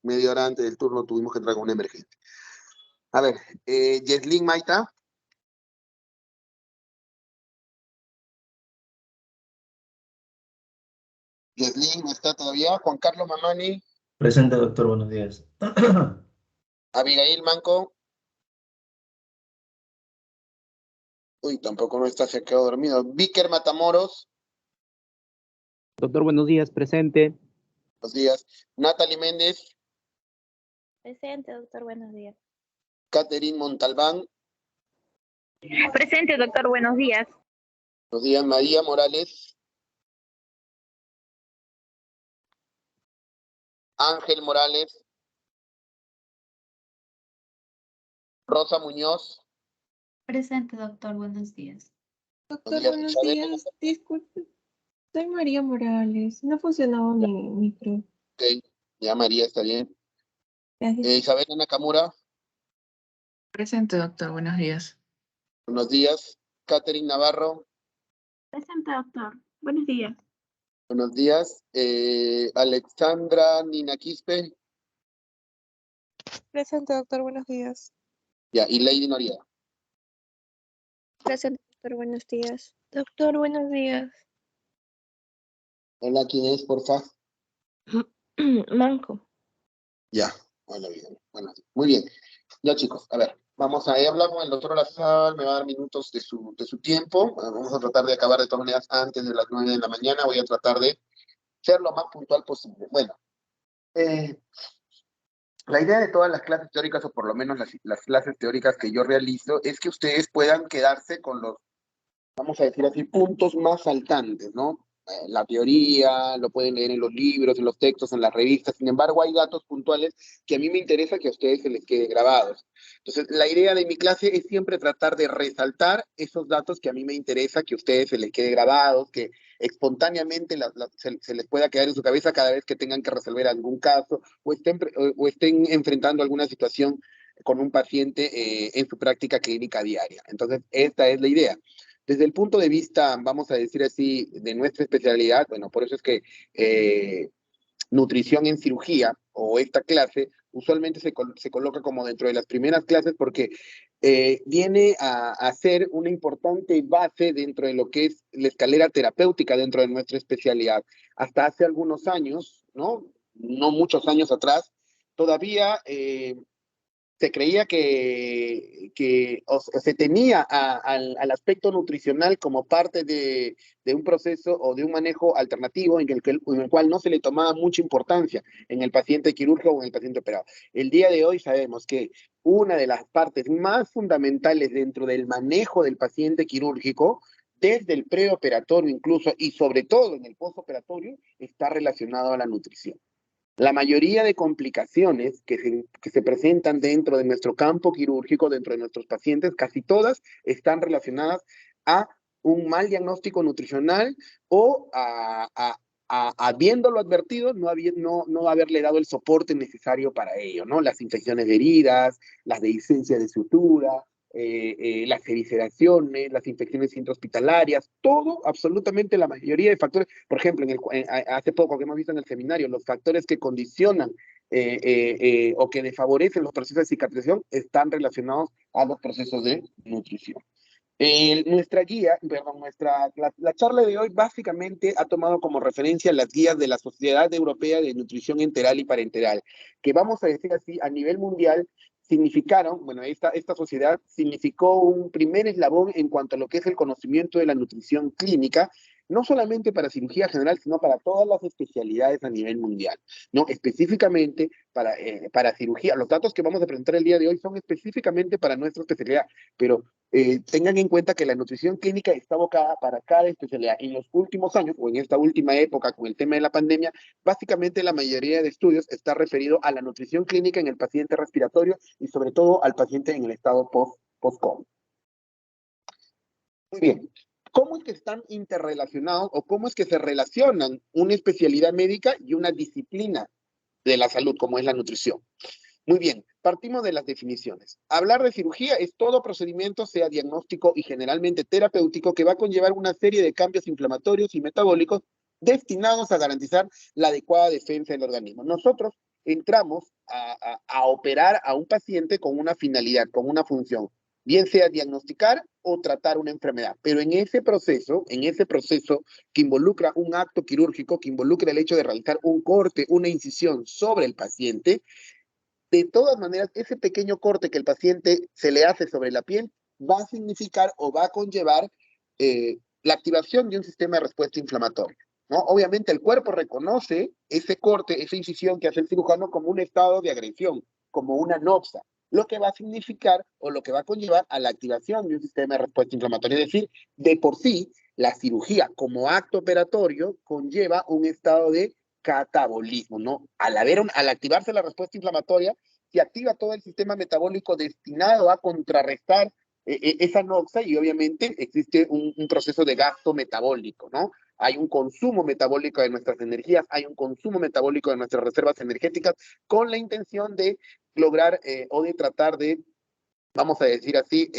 media hora antes del turno tuvimos que entrar con un emergente. A ver, Yeslin Maita. Yeslin no está todavía. Juan Carlos Mamani. Presente, doctor, buenos días. Abigail Manco. Uy, tampoco no está, se quedó dormido. Víker Matamoros. Doctor, buenos días, presente. Buenos días. Natalie Méndez. Presente, doctor, buenos días. Catherine Montalbán. Presente, doctor, buenos días. Buenos días. María Morales. Ángel Morales. Rosa Muñoz. Presente, doctor, buenos días. Doctor, buenos días. Disculpe, soy María Morales. No funcionaba mi micro. Ok, ya María está bien. Gracias. Isabel Nakamura. Presente, doctor, buenos días. Buenos días. Catherine Navarro. Presente, doctor. Buenos días. Buenos días. Alexandra Nina Quispe. Presente, doctor, buenos días. Ya, y Lady Noriega. Presente, doctor, buenos días. Doctor, buenos días. Hola, ¿quién es, porfa? Manco. Ya, bueno, bien. Bueno, muy bien. Ya, chicos, a ver, vamos a hablar con el doctor Olazabal, me va a dar minutos de su tiempo. Vamos a tratar de acabar de todas maneras antes de las 9 de la mañana. Voy a tratar de ser lo más puntual posible. Bueno, la idea de todas las clases teóricas, o por lo menos las clases teóricas que yo realizo, es que ustedes puedan quedarse con los, vamos a decir así, puntos más saltantes, ¿no? La teoría, lo pueden leer en los libros, en los textos, en las revistas. Sin embargo, hay datos puntuales que a mí me interesa que a ustedes se les quede grabados. Entonces, la idea de mi clase es siempre tratar de resaltar esos datos que a mí me interesa que a ustedes se les quede grabados, que espontáneamente se les pueda quedar en su cabeza cada vez que tengan que resolver algún caso o estén enfrentando alguna situación con un paciente en su práctica clínica diaria. Entonces, esta es la idea. Desde el punto de vista, vamos a decir así, de nuestra especialidad, bueno, por eso es que nutrición en cirugía o esta clase usualmente se coloca como dentro de las primeras clases porque viene a ser una importante base dentro de lo que es la escalera terapéutica dentro de nuestra especialidad. Hasta hace algunos años, ¿no? No muchos años atrás, todavía se creía o se tenía al aspecto nutricional como parte de un proceso o de un manejo alternativo en el cual no se le tomaba mucha importancia en el paciente quirúrgico o en el paciente operado. El día de hoy sabemos que una de las partes más fundamentales dentro del manejo del paciente quirúrgico, desde el preoperatorio incluso y sobre todo en el postoperatorio, está relacionado a la nutrición. La mayoría de complicaciones que se presentan dentro de nuestro campo quirúrgico, dentro de nuestros pacientes, casi todas están relacionadas a un mal diagnóstico nutricional o habiéndolo advertido, no haberle dado el soporte necesario para ello, ¿no? Las infecciones de heridas, las dehiscencias de sutura, las evisceraciones, las infecciones intrahospitalarias, todo, absolutamente la mayoría de factores, por ejemplo, hace poco que hemos visto en el seminario, los factores que condicionan o que desfavorecen los procesos de cicatrización están relacionados a los procesos de nutrición. La charla de hoy básicamente ha tomado como referencia las guías de la Sociedad Europea de Nutrición Enteral y Parenteral, que vamos a decir así, a nivel mundial, esta sociedad significó un primer eslabón en cuanto a lo que es el conocimiento de la nutrición clínica, no solamente para cirugía general, sino para todas las especialidades a nivel mundial, ¿no? Específicamente para cirugía. Los datos que vamos a presentar el día de hoy son específicamente para nuestra especialidad, pero tengan en cuenta que la nutrición clínica está abocada para cada especialidad. En los últimos años, o en esta última época con el tema de la pandemia, básicamente la mayoría de estudios está referido a la nutrición clínica en el paciente respiratorio y sobre todo al paciente en el estado post-COVID. Muy bien. ¿Cómo es que están interrelacionados o cómo es que se relacionan una especialidad médica y una disciplina de la salud, como es la nutrición? Muy bien, partimos de las definiciones. Hablar de cirugía es todo procedimiento, sea diagnóstico y generalmente terapéutico, que va a conllevar una serie de cambios inflamatorios y metabólicos destinados a garantizar la adecuada defensa del organismo. Nosotros entramos a operar a un paciente con una finalidad, con una función, bien sea diagnosticar o tratar una enfermedad. Pero en ese proceso que involucra un acto quirúrgico, que involucra el hecho de realizar un corte, una incisión sobre el paciente, de todas maneras, ese pequeño corte que el paciente se le hace sobre la piel va a significar o va a conllevar la activación de un sistema de respuesta inflamatoria, ¿no? Obviamente el cuerpo reconoce ese corte, esa incisión que hace el cirujano como un estado de agresión, como una noxa, lo que va a significar o lo que va a conllevar a la activación de un sistema de respuesta inflamatoria. Es decir, de por sí, la cirugía como acto operatorio conlleva un estado de catabolismo, ¿no? Al activarse la respuesta inflamatoria, se activa todo el sistema metabólico destinado a contrarrestar esa noxa y obviamente existe un proceso de gasto metabólico, ¿no? Hay un consumo metabólico de nuestras energías, hay un consumo metabólico de nuestras reservas energéticas con la intención de lograr o de tratar de, vamos a decir así,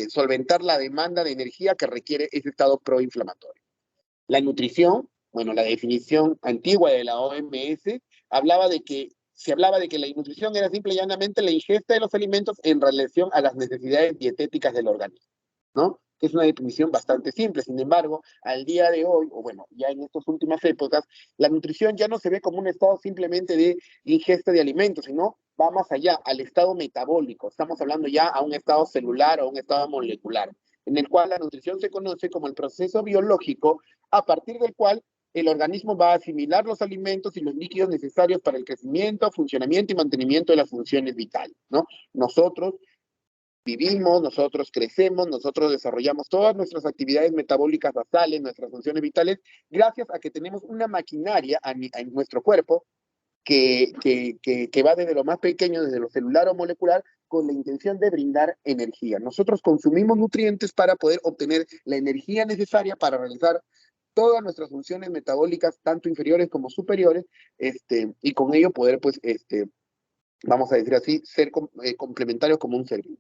solventar la demanda de energía que requiere ese estado proinflamatorio. La nutrición, bueno, la definición antigua de la OMS se hablaba de que la nutrición era simple y llanamente la ingesta de los alimentos en relación a las necesidades dietéticas del organismo, ¿no? Que es una definición bastante simple. Sin embargo, al día de hoy, o bueno, ya en estas últimas épocas, la nutrición ya no se ve como un estado simplemente de ingesta de alimentos, sino va más allá, al estado metabólico. Estamos hablando ya a un estado celular o un estado molecular, en el cual la nutrición se conoce como el proceso biológico a partir del cual el organismo va a asimilar los alimentos y los líquidos necesarios para el crecimiento, funcionamiento y mantenimiento de las funciones vitales, ¿no? Nosotros vivimos, nosotros crecemos, nosotros desarrollamos todas nuestras actividades metabólicas basales, nuestras funciones vitales, gracias a que tenemos una maquinaria en nuestro cuerpo que va desde lo más pequeño, desde lo celular o molecular, con la intención de brindar energía. Nosotros consumimos nutrientes para poder obtener la energía necesaria para realizar todas nuestras funciones metabólicas, tanto inferiores como superiores, y con ello poder, pues, vamos a decir así, ser complementarios como un ser vivo.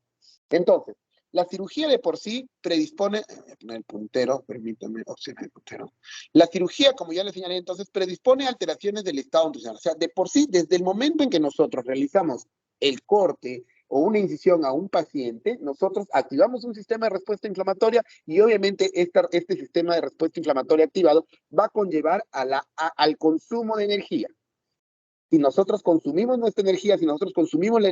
Entonces, la cirugía de por sí predispone, voy a poner el puntero, permítame, opciones de puntero. La cirugía, como ya les señalé entonces, predispone alteraciones del estado nutricional. O sea, de por sí, desde el momento en que nosotros realizamos el corte o una incisión a un paciente, nosotros activamos un sistema de respuesta inflamatoria y obviamente este sistema de respuesta inflamatoria activado va a conllevar al consumo de energía. Si nosotros consumimos nuestra energía, si nosotros consumimos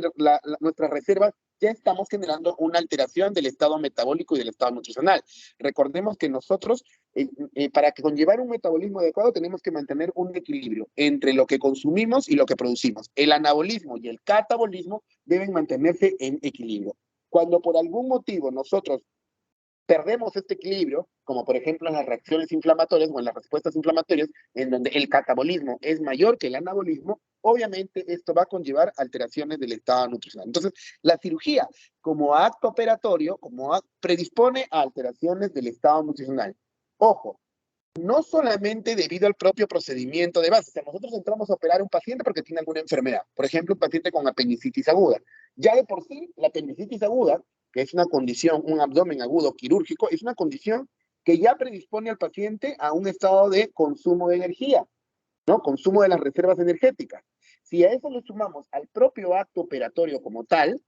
nuestras reservas, ya estamos generando una alteración del estado metabólico y del estado nutricional. Recordemos que nosotros, para que conllevar un metabolismo adecuado, tenemos que mantener un equilibrio entre lo que consumimos y lo que producimos. El anabolismo y el catabolismo deben mantenerse en equilibrio. Cuando por algún motivo nosotros perdemos este equilibrio, como por ejemplo en las reacciones inflamatorias o en las respuestas inflamatorias, en donde el catabolismo es mayor que el anabolismo, obviamente esto va a conllevar alteraciones del estado nutricional. Entonces, la cirugía como acto operatorio, predispone a alteraciones del estado nutricional. Ojo, no solamente debido al propio procedimiento de base. O sea, nosotros entramos a operar a un paciente porque tiene alguna enfermedad. Por ejemplo, un paciente con apendicitis aguda. Ya de por sí, la apendicitis aguda, que es una condición, un abdomen agudo quirúrgico, es una condición que ya predispone al paciente a un estado de consumo de energía, ¿no? Consumo de las reservas energéticas. Si a eso le sumamos al propio acto operatorio como tal,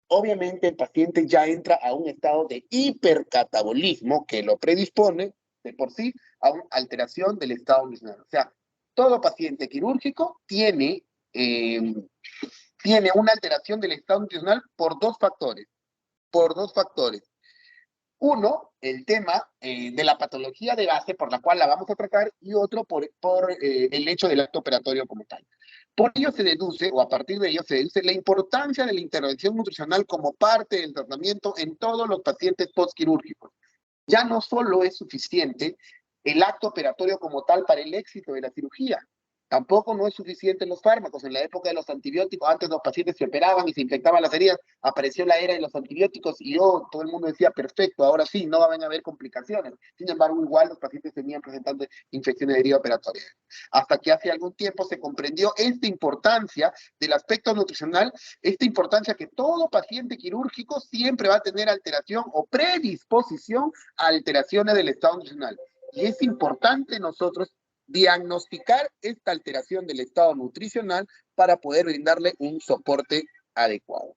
obviamente el paciente ya entra a un estado de hipercatabolismo que lo predispone de por sí a una alteración del estado nutricional. O sea, todo paciente quirúrgico tiene una alteración del estado nutricional por dos factores. Uno, el tema de la patología de base por la cual la vamos a tratar, y otro por el hecho del acto operatorio como tal. Por ello se deduce, o a partir de ello se deduce, la importancia de la intervención nutricional como parte del tratamiento en todos los pacientes postquirúrgicos. Ya no solo es suficiente el acto operatorio como tal para el éxito de la cirugía. Tampoco no es suficiente los fármacos. En la época de los antibióticos, antes los pacientes se operaban y se infectaban las heridas, apareció la era de los antibióticos y todo el mundo decía, perfecto, ahora sí, no van a haber complicaciones. Sin embargo, igual los pacientes tenían presentando infecciones de herida operatoria. Hasta que hace algún tiempo se comprendió esta importancia del aspecto nutricional, esta importancia que todo paciente quirúrgico siempre va a tener alteración o predisposición a alteraciones del estado nutricional. Y es importante nosotros diagnosticar esta alteración del estado nutricional para poder brindarle un soporte adecuado.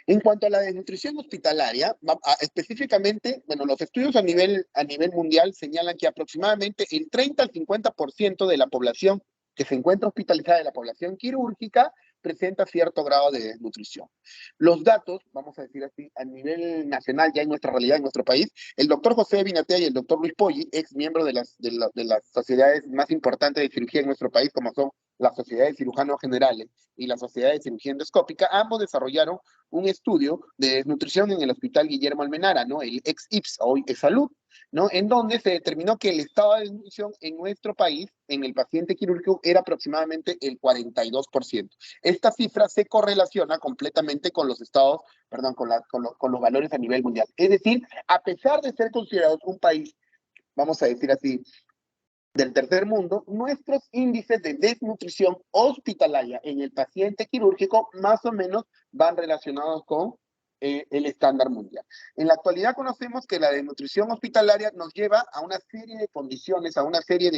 En cuanto a la desnutrición hospitalaria, específicamente, bueno, los estudios a nivel mundial señalan que aproximadamente el 30 al 50% de la población que se encuentra hospitalizada, de la población quirúrgica, presenta cierto grado de desnutrición. Los datos, vamos a decir así, a nivel nacional, ya en nuestra realidad, en nuestro país, el doctor José Binatea y el doctor Luis Poggi, ex miembro de las sociedades más importantes de cirugía en nuestro país, como son la Sociedad de Cirujanos Generales y la Sociedad de Cirugía Endoscópica, ambos desarrollaron un estudio de desnutrición en el Hospital Guillermo Almenara, ¿no? El ex-IPS, hoy ex-Salud, ¿no? En donde se determinó que el estado de desnutrición en nuestro país, en el paciente quirúrgico, era aproximadamente el 42%. Esta cifra se correlaciona completamente con los estados, perdón, con los valores a nivel mundial. Es decir, a pesar de ser considerados un país, vamos a decir así, del tercer mundo, nuestros índices de desnutrición hospitalaria en el paciente quirúrgico más o menos van relacionados con el estándar mundial. En la actualidad conocemos que la desnutrición hospitalaria nos lleva a una serie de condiciones, a una serie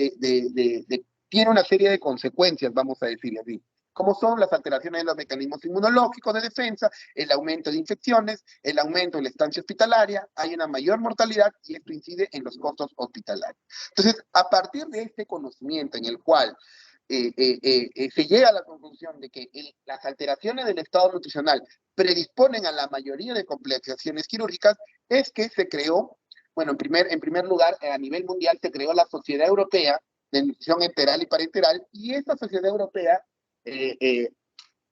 tiene una serie de consecuencias, vamos a decir así, como son las alteraciones de los mecanismos inmunológicos de defensa, el aumento de infecciones, el aumento de la estancia hospitalaria, hay una mayor mortalidad y esto incide en los costos hospitalarios. Entonces, a partir de este conocimiento en el cual se llega a la conclusión de que las alteraciones del estado nutricional predisponen a la mayoría de complicaciones quirúrgicas, es que se creó, bueno, en primer lugar, a nivel mundial se creó la Sociedad Europea de Nutrición Enteral y Parenteral, y esta Sociedad Europea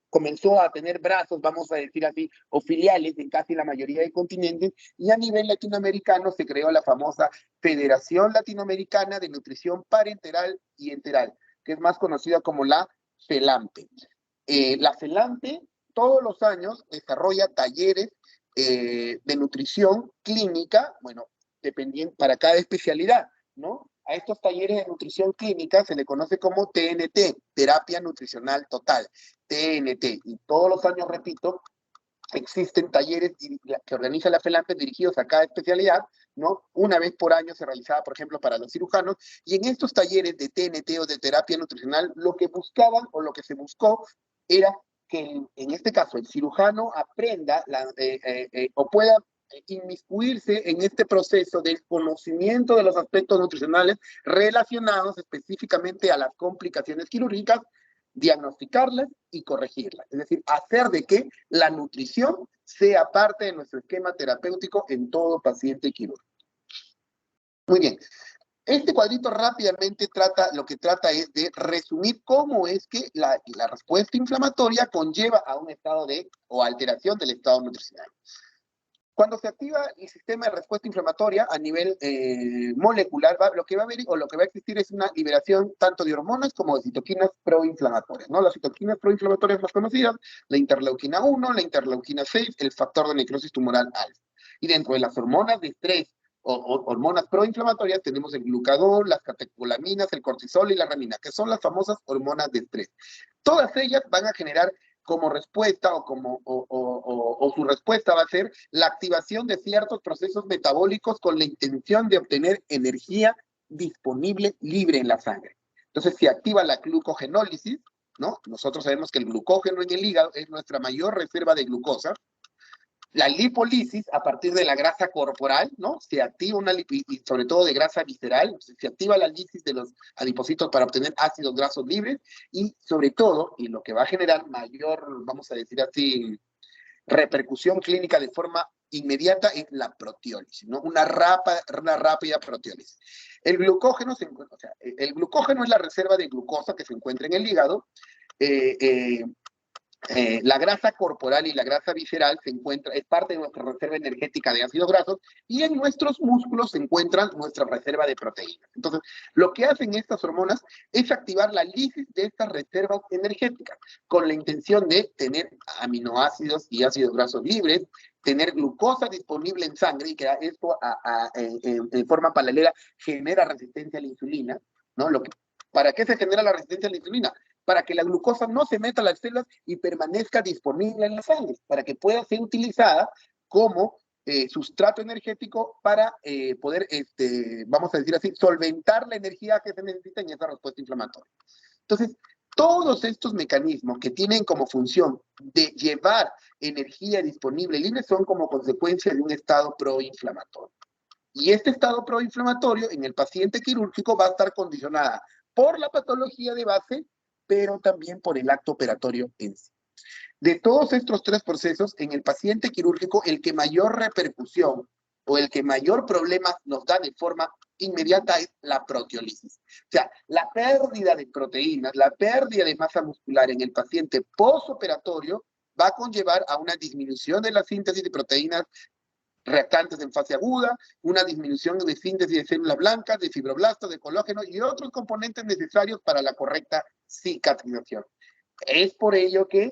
comenzó a tener brazos, vamos a decir así, o filiales en casi la mayoría de continentes, y a nivel latinoamericano se creó la famosa Federación Latinoamericana de Nutrición Parenteral y Enteral, que es más conocida como la FELAMPE. La FELAMPE todos los años desarrolla talleres de nutrición clínica, bueno, dependiendo para cada especialidad, ¿no? A estos talleres de nutrición clínica se le conoce como TNT, Terapia Nutricional Total, TNT, y todos los años, repito, existen talleres que organiza la FELAMPE dirigidos a cada especialidad, ¿no? Una vez por año se realizaba, por ejemplo, para los cirujanos, y en estos talleres de TNT o de terapia nutricional, lo que buscaban o lo que se buscó era que, en este caso, el cirujano aprenda o pueda inmiscuirse en este proceso del conocimiento de los aspectos nutricionales relacionados específicamente a las complicaciones quirúrgicas, diagnosticarlas y corregirlas. Es decir, hacer de que la nutrición sea parte de nuestro esquema terapéutico en todo paciente quirúrgico. Muy bien. Este cuadrito rápidamente lo que trata es de resumir cómo es que la respuesta inflamatoria conlleva a un estado o alteración del estado nutricional. Cuando se activa el sistema de respuesta inflamatoria a nivel molecular, lo que va a haber o lo que va a existir es una liberación tanto de hormonas como de citoquinas proinflamatorias, ¿no? Las citoquinas proinflamatorias más conocidas, la interleuquina 1, la interleuquina 6, el factor de necrosis tumoral alfa. Y dentro de las hormonas de estrés o hormonas proinflamatorias tenemos el glucagón, las catecolaminas, el cortisol y la renina, que son las famosas hormonas de estrés. Todas ellas van a generar como respuesta o su respuesta va a ser la activación de ciertos procesos metabólicos con la intención de obtener energía disponible libre en la sangre. Entonces se activa la glucogenólisis, ¿no? Nosotros sabemos que el glucógeno en el hígado es nuestra mayor reserva de glucosa. La lipólisis, a partir de la grasa corporal, ¿no? Se activa y sobre todo de grasa visceral, se activa la lisis de los adipocitos para obtener ácidos grasos libres y sobre todo, y lo que va a generar mayor, vamos a decir así, repercusión clínica de forma inmediata es la proteólisis, ¿no? Una rápida proteólisis. El glucógeno es la reserva de glucosa que se encuentra en el hígado. La grasa corporal y la grasa visceral es parte de nuestra reserva energética de ácidos grasos, y en nuestros músculos se encuentra nuestra reserva de proteínas. Entonces, lo que hacen estas hormonas es activar la lisis de estas reservas energéticas, con la intención de tener aminoácidos y ácidos grasos libres, tener glucosa disponible en sangre, y que esto en forma paralela genera resistencia a la insulina, ¿no? ¿Para qué se genera la resistencia a la insulina? Para que la glucosa no se meta a las células y permanezca disponible en la sangre, para que pueda ser utilizada como sustrato energético para poder, vamos a decir así, solventar la energía que se necesita en esa respuesta inflamatoria. Entonces, todos estos mecanismos que tienen como función de llevar energía disponible libre son como consecuencia de un estado proinflamatorio. Y este estado proinflamatorio en el paciente quirúrgico va a estar condicionada por la patología de base, pero también por el acto operatorio en sí. De todos estos tres procesos, en el paciente quirúrgico, el que mayor repercusión o el que mayor problema nos da de forma inmediata es la proteólisis. O sea, la pérdida de proteínas, la pérdida de masa muscular en el paciente postoperatorio va a conllevar a una disminución de la síntesis de proteínas reactantes en fase aguda, una disminución de síntesis de células blancas, de fibroblastos, de colágeno y otros componentes necesarios para la correcta cicatrización. Es por ello que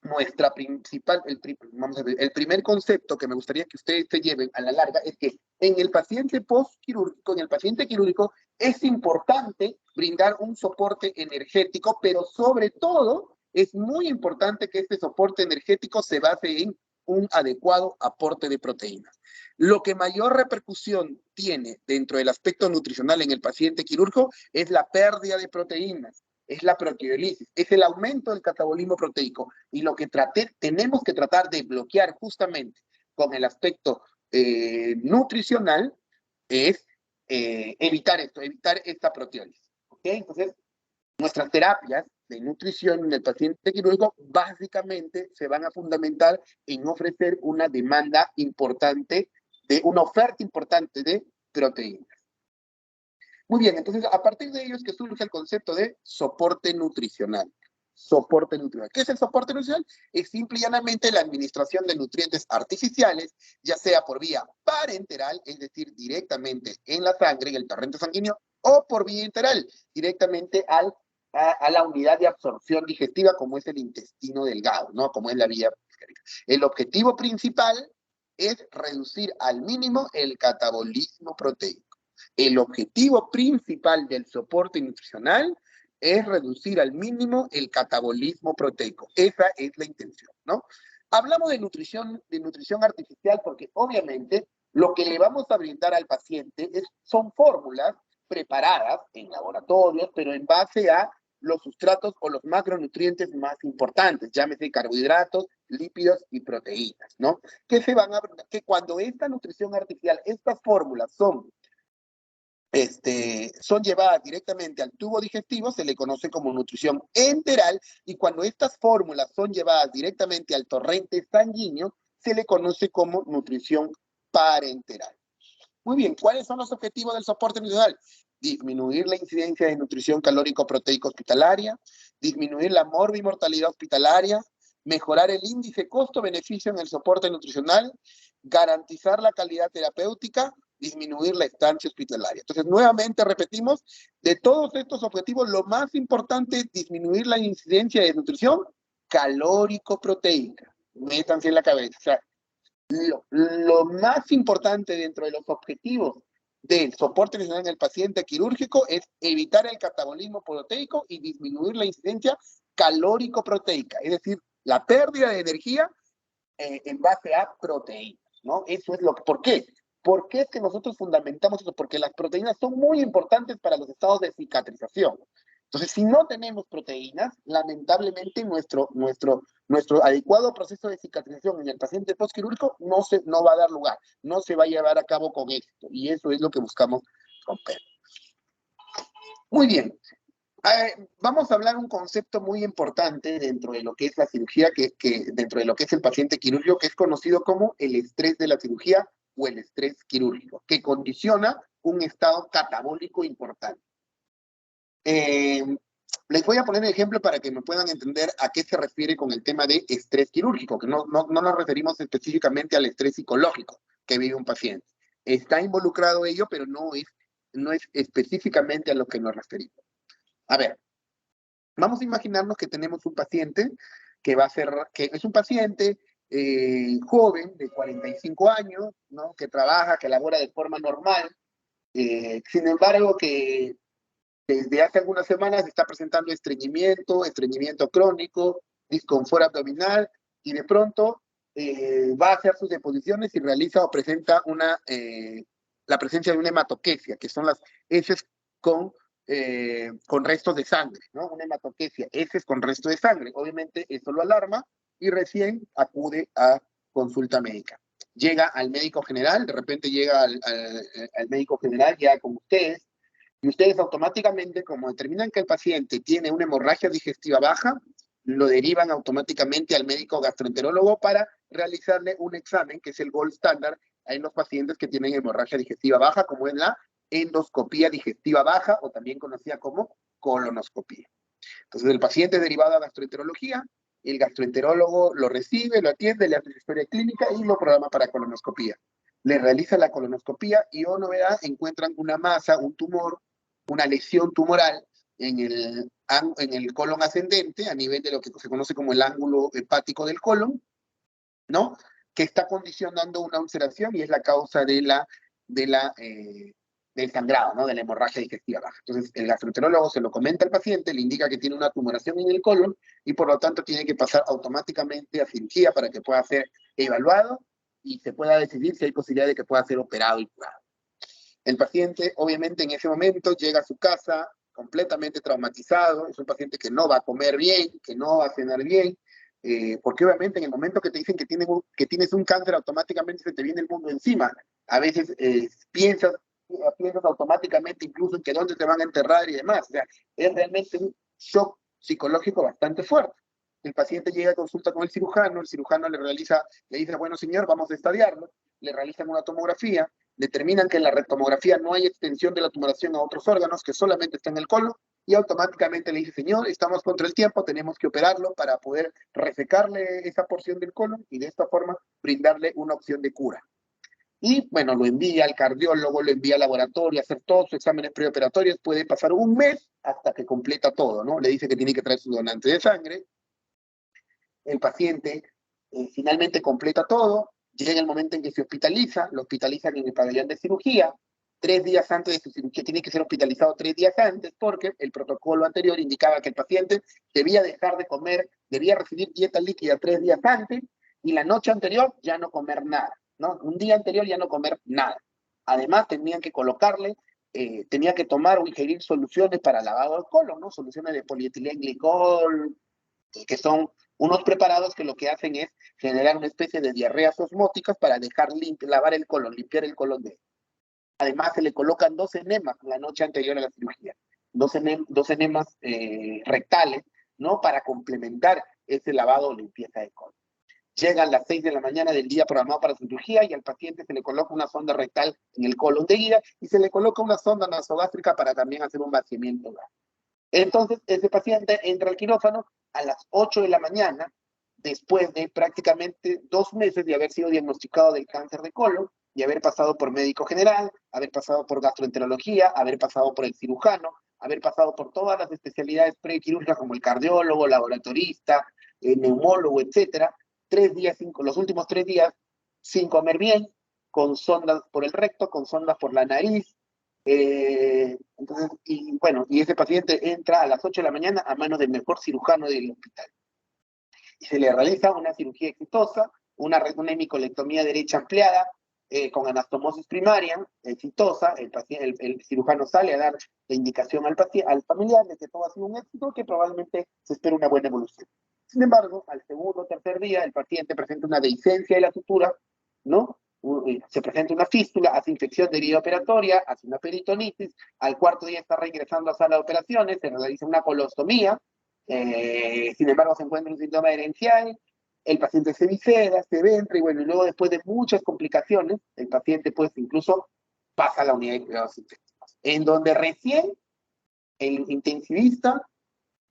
nuestra principal, el primer concepto que me gustaría que ustedes se lleven a la larga es que en el paciente postquirúrgico, en el paciente quirúrgico, es importante brindar un soporte energético, pero sobre todo es muy importante que este soporte energético se base en un adecuado aporte de proteínas. Lo que mayor repercusión tiene dentro del aspecto nutricional en el paciente quirúrgico es la pérdida de proteínas, es la proteólisis, es el aumento del catabolismo proteico. Y lo que tenemos que tratar de bloquear justamente con el aspecto nutricional es evitar esto, evitar esta proteólisis. ¿Okay? Entonces, nuestras terapias de nutrición en el paciente quirúrgico básicamente se van a fundamentar en ofrecer una demanda importante, una oferta importante de proteínas. Muy bien, entonces a partir de ello es que surge el concepto de soporte nutricional. Soporte nutricional. ¿Qué es el soporte nutricional? Es simple y llanamente la administración de nutrientes artificiales, ya sea por vía parenteral, es decir, directamente en la sangre, en el torrente sanguíneo, o por vía enteral, directamente a la unidad de absorción digestiva, como es el intestino delgado, ¿no? Como es la vía periférica. El objetivo principal es reducir al mínimo el catabolismo proteico. El objetivo principal del soporte nutricional es reducir al mínimo el catabolismo proteico. Esa es la intención, ¿no? Hablamos de nutrición artificial porque obviamente lo que le vamos a brindar al paciente son fórmulas preparadas en laboratorios, pero en base a los sustratos o los macronutrientes más importantes, llámese carbohidratos, lípidos y proteínas, ¿no? Que cuando esta nutrición artificial, estas fórmulas son llevadas directamente al tubo digestivo, se le conoce como nutrición enteral, y cuando estas fórmulas son llevadas directamente al torrente sanguíneo, se le conoce como nutrición parenteral. Muy bien, ¿cuáles son los objetivos del soporte nutricional? Disminuir la incidencia de nutrición calórico-proteica hospitalaria, disminuir la morbimortalidad hospitalaria, mejorar el índice costo-beneficio en el soporte nutricional, garantizar la calidad terapéutica, disminuir la estancia hospitalaria. Entonces, nuevamente repetimos, de todos estos objetivos, lo más importante es disminuir la incidencia de nutrición calórico-proteica. Métanse en la cabeza. O sea, lo más importante dentro de los objetivos del soporte nutricional en el paciente quirúrgico es evitar el catabolismo proteico y disminuir la incidencia calórico-proteica, es decir, la pérdida de energía en base a proteínas, ¿no? Eso es ¿por qué? ¿Por qué es que nosotros fundamentamos eso? Porque las proteínas son muy importantes para los estados de cicatrización. Entonces, si no tenemos proteínas, lamentablemente nuestro adecuado proceso de cicatrización en el paciente postquirúrgico no va a dar lugar, no se va a llevar a cabo con éxito, y eso es lo que buscamos romper. Muy bien. Vamos a hablar un concepto muy importante dentro de lo que es la cirugía, dentro de lo que es el paciente quirúrgico, que es conocido como el estrés de la cirugía o el estrés quirúrgico, que condiciona un estado catabólico importante. Les voy a poner un ejemplo para que me puedan entender a qué se refiere con el tema de estrés quirúrgico, que no nos referimos específicamente al estrés psicológico que vive un paciente. Está involucrado ello, pero no es específicamente a lo que nos referimos. A ver, vamos a imaginarnos que tenemos un paciente que es un paciente joven de 45 años, ¿no? Que trabaja, que labora de forma normal, sin embargo que desde hace algunas semanas está presentando estreñimiento crónico, disconfort abdominal, y de pronto va a hacer sus deposiciones y realiza o presenta la presencia de una hematoquesia, que son las heces con restos de sangre, ¿no? Una hematoquesia, heces con resto de sangre. Obviamente eso lo alarma y recién acude a consulta médica. Llega al médico general, de repente llega al médico general ya con ustedes, y ustedes automáticamente, como determinan que el paciente tiene una hemorragia digestiva baja, lo derivan automáticamente al médico gastroenterólogo para realizarle un examen, que es el gold standard en los pacientes que tienen hemorragia digestiva baja, como es la endoscopía digestiva baja, o también conocida como colonoscopía. Entonces, el paciente es derivado a gastroenterología, el gastroenterólogo lo recibe, lo atiende, le hace su historia clínica y lo programa para colonoscopía. Le realiza la colonoscopía y, oh novedad, encuentran una masa, un tumor, una lesión tumoral en el colon ascendente, a nivel de lo que se conoce como el ángulo hepático del colon, ¿no? Que está condicionando una ulceración y es la causa del sangrado, ¿no? De la hemorragia digestiva baja. Entonces, el gastroenterólogo se lo comenta al paciente, le indica que tiene una tumoración en el colon y por lo tanto tiene que pasar automáticamente a cirugía para que pueda ser evaluado y se pueda decidir si hay posibilidad de que pueda ser operado y curado. El paciente, obviamente, en ese momento llega a su casa completamente traumatizado, es un paciente que no va a comer bien, que no va a cenar bien, porque obviamente en el momento que te dicen que tienes un cáncer, automáticamente se te viene el mundo encima. A veces piensas automáticamente incluso en que dónde te van a enterrar y demás. O sea, es realmente un shock psicológico bastante fuerte. El paciente llega a consulta con el cirujano le dice, bueno señor, vamos a estadiarlo, le realizan una tomografía, determinan que en la tomografía no hay extensión de la tumoración a otros órganos, que solamente está en el colon, y automáticamente le dice, señor, estamos contra el tiempo, tenemos que operarlo para poder resecarle esa porción del colon y de esta forma brindarle una opción de cura. Y bueno, lo envía al cardiólogo, lo envía al laboratorio a hacer todos sus exámenes preoperatorios, puede pasar un mes hasta que completa todo, ¿no? Le dice que tiene que traer su donante de sangre, el paciente finalmente completa todo, llega el momento en que se hospitaliza, lo hospitalizan en el pabellón de cirugía, 3 días antes de su cirugía, tiene que ser hospitalizado 3 días antes, porque el protocolo anterior indicaba que el paciente debía dejar de comer, debía recibir dieta líquida 3 días antes, y la noche anterior ya no comer nada, ¿no? Un día anterior ya no comer nada. Además, tenían que colocarle, tenía que tomar o ingerir soluciones para lavado del colon, ¿no? Soluciones de polietilenglicol, que son unos preparados que lo que hacen es generar una especie de diarreas osmóticas para dejar lavar el colon, limpiar el colon de él. Además, se le colocan 2 enemas la noche anterior a la cirugía, 2 enemas rectales, ¿no? Para complementar ese lavado o limpieza del colon. Llegan las 6 de la mañana del día programado para cirugía y al paciente se le coloca una sonda rectal en el colon de guía y se le coloca una sonda nasogástrica para también hacer un vaciamiento gástrico. Entonces, ese paciente entra al quirófano a las 8 de la mañana, después de prácticamente 2 meses de haber sido diagnosticado del cáncer de colon y haber pasado por médico general, haber pasado por gastroenterología, haber pasado por el cirujano, haber pasado por todas las especialidades prequirúrgicas como el cardiólogo, laboratorista, neumólogo, etcétera. 3 días, los últimos 3 días sin comer bien, con sondas por el recto, con sondas por la nariz. Entonces, y ese paciente entra a las 8 de la mañana a manos del mejor cirujano del hospital. Y se le realiza una cirugía exitosa, una hemicolectomía derecha ampliada, con anastomosis primaria, exitosa. El cirujano sale a dar la indicación al familiar de que todo ha sido un éxito, que probablemente se espera una buena evolución. Sin embargo, al segundo o tercer día, el paciente presenta una dehiscencia de la sutura, ¿no? Se presenta una fístula, hace infección de herida operatoria, hace una peritonitis, al 4º día está reingresando a sala de operaciones, se realiza una colostomía, sin embargo se encuentra un síntoma herencial, el paciente se viscera, se ventra, y bueno, y luego después de muchas complicaciones, el paciente pues incluso pasa a la unidad de cuidados intensivos, en donde recién el intensivista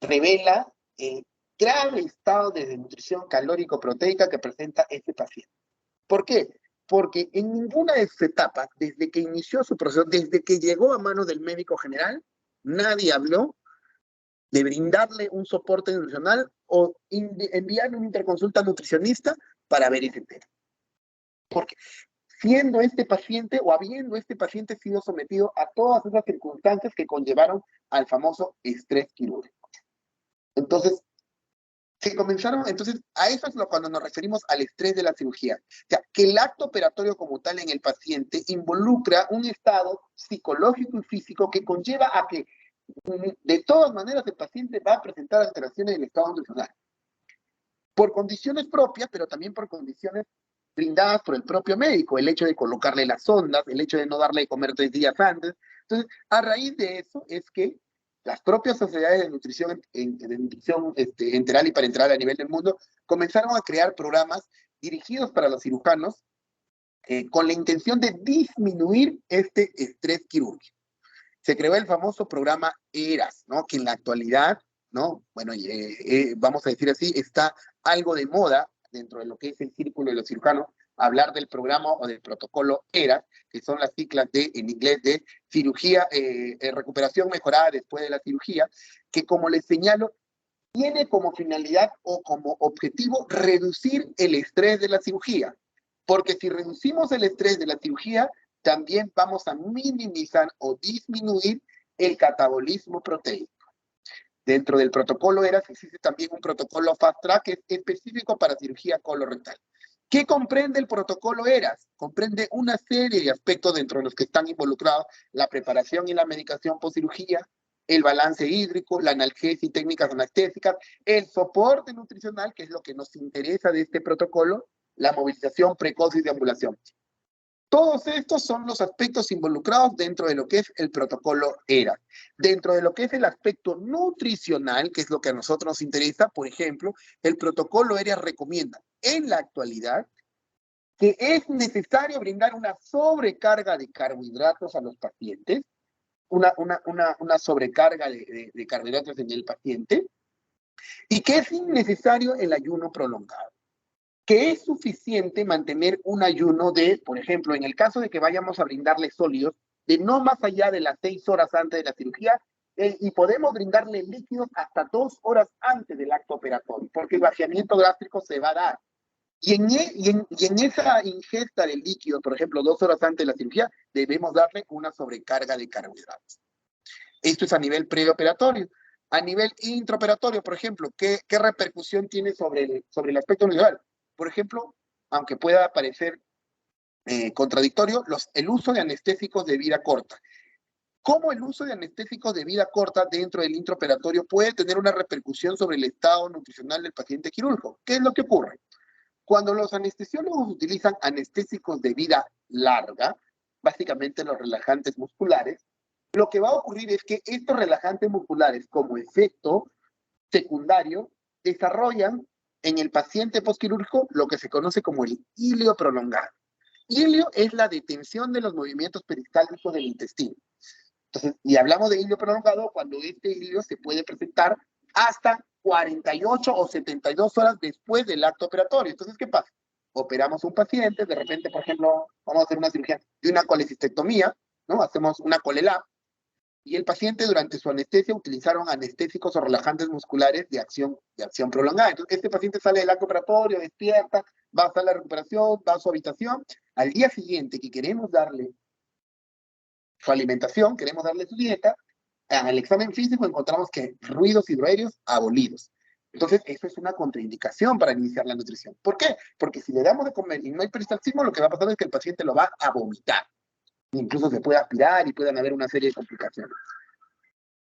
revela el grave estado de desnutrición calórico-proteica que presenta este paciente. ¿Por qué? Porque en ninguna de sus etapas, desde que inició su proceso, desde que llegó a manos del médico general, nadie habló de brindarle un soporte nutricional o enviarle una interconsulta nutricionista para ver ese tema. Porque siendo este paciente o habiendo este paciente sido sometido a todas esas circunstancias que conllevaron al famoso estrés quirúrgico. Entonces, que comenzaron, entonces, a eso es cuando nos referimos al estrés de la cirugía. O sea, que el acto operatorio como tal en el paciente involucra un estado psicológico y físico que conlleva a que, de todas maneras, el paciente va a presentar alteraciones del estado nutricional. Por condiciones propias, pero también por condiciones brindadas por el propio médico, el hecho de colocarle las sondas, el hecho de no darle de comer 3 días antes. Entonces, a raíz de eso es que las propias sociedades de nutrición, enteral y parenteral a nivel del mundo comenzaron a crear programas dirigidos para los cirujanos con la intención de disminuir este estrés quirúrgico. Se creó el famoso programa ERAS, ¿no? Que en la actualidad, ¿no? Bueno, vamos a decir así, está algo de moda dentro de lo que es el círculo de los cirujanos, hablar del programa o del protocolo ERAS, que son las siglas en inglés de cirugía, recuperación mejorada después de la cirugía, que como les señalo, tiene como finalidad o como objetivo reducir el estrés de la cirugía. Porque si reducimos el estrés de la cirugía, también vamos a minimizar o disminuir el catabolismo proteico. Dentro del protocolo ERAS existe también un protocolo Fast Track que es específico para cirugía colorectal. ¿Qué comprende el protocolo ERAS? Comprende una serie de aspectos dentro de los que están involucrados la preparación y la medicación postcirugía, el balance hídrico, la analgesia y técnicas anestésicas, el soporte nutricional, que es lo que nos interesa de este protocolo, la movilización precoz y deambulación. Todos estos son los aspectos involucrados dentro de lo que es el protocolo ERAS. Dentro de lo que es el aspecto nutricional, que es lo que a nosotros nos interesa, por ejemplo, el protocolo ERAS recomienda en la actualidad que es necesario brindar una sobrecarga de carbohidratos a los pacientes, una sobrecarga de carbohidratos en el paciente, y que es innecesario el ayuno prolongado. Que es suficiente mantener un ayuno de, por ejemplo, en el caso de que vayamos a brindarle sólidos, de no más allá de las 6 horas antes de la cirugía, y podemos brindarle líquidos hasta 2 horas antes del acto operatorio, porque el vaciamiento gástrico se va a dar. Y en esa ingesta de líquidos, por ejemplo, 2 horas antes de la cirugía, debemos darle una sobrecarga de carbohidratos. Esto es a nivel preoperatorio. A nivel intraoperatorio, por ejemplo, ¿qué repercusión tiene sobre el aspecto nutricional? Por ejemplo, aunque pueda parecer contradictorio, el uso de anestésicos de vida corta. ¿Cómo el uso de anestésicos de vida corta dentro del intraoperatorio puede tener una repercusión sobre el estado nutricional del paciente quirúrgico? ¿Qué es lo que ocurre? Cuando los anestesiólogos utilizan anestésicos de vida larga, básicamente los relajantes musculares, lo que va a ocurrir es que estos relajantes musculares, como efecto secundario, desarrollan en el paciente postquirúrgico lo que se conoce como el hilio prolongado. Hilio es la detención de los movimientos peristálticos del intestino. Entonces, y hablamos de hilio prolongado cuando este hilio se puede presentar hasta 48 o 72 horas después del acto operatorio. Entonces, ¿qué pasa? Operamos un paciente, de repente, por ejemplo, vamos a hacer una cirugía de una colecistectomía, ¿no? Hacemos una colelab, y el paciente durante su anestesia utilizaron anestésicos o relajantes musculares de acción prolongada. Entonces, este paciente sale del acto operatorio, despierta, va a hacer la recuperación, va a su habitación. Al día siguiente que queremos darle su alimentación, queremos darle su dieta, en el examen físico encontramos que ruidos hidroaéreos abolidos. Entonces, eso es una contraindicación para iniciar la nutrición. ¿Por qué? Porque si le damos de comer y no hay peristaltismo, lo que va a pasar es que el paciente lo va a vomitar. Incluso se puede aspirar y pueden haber una serie de complicaciones.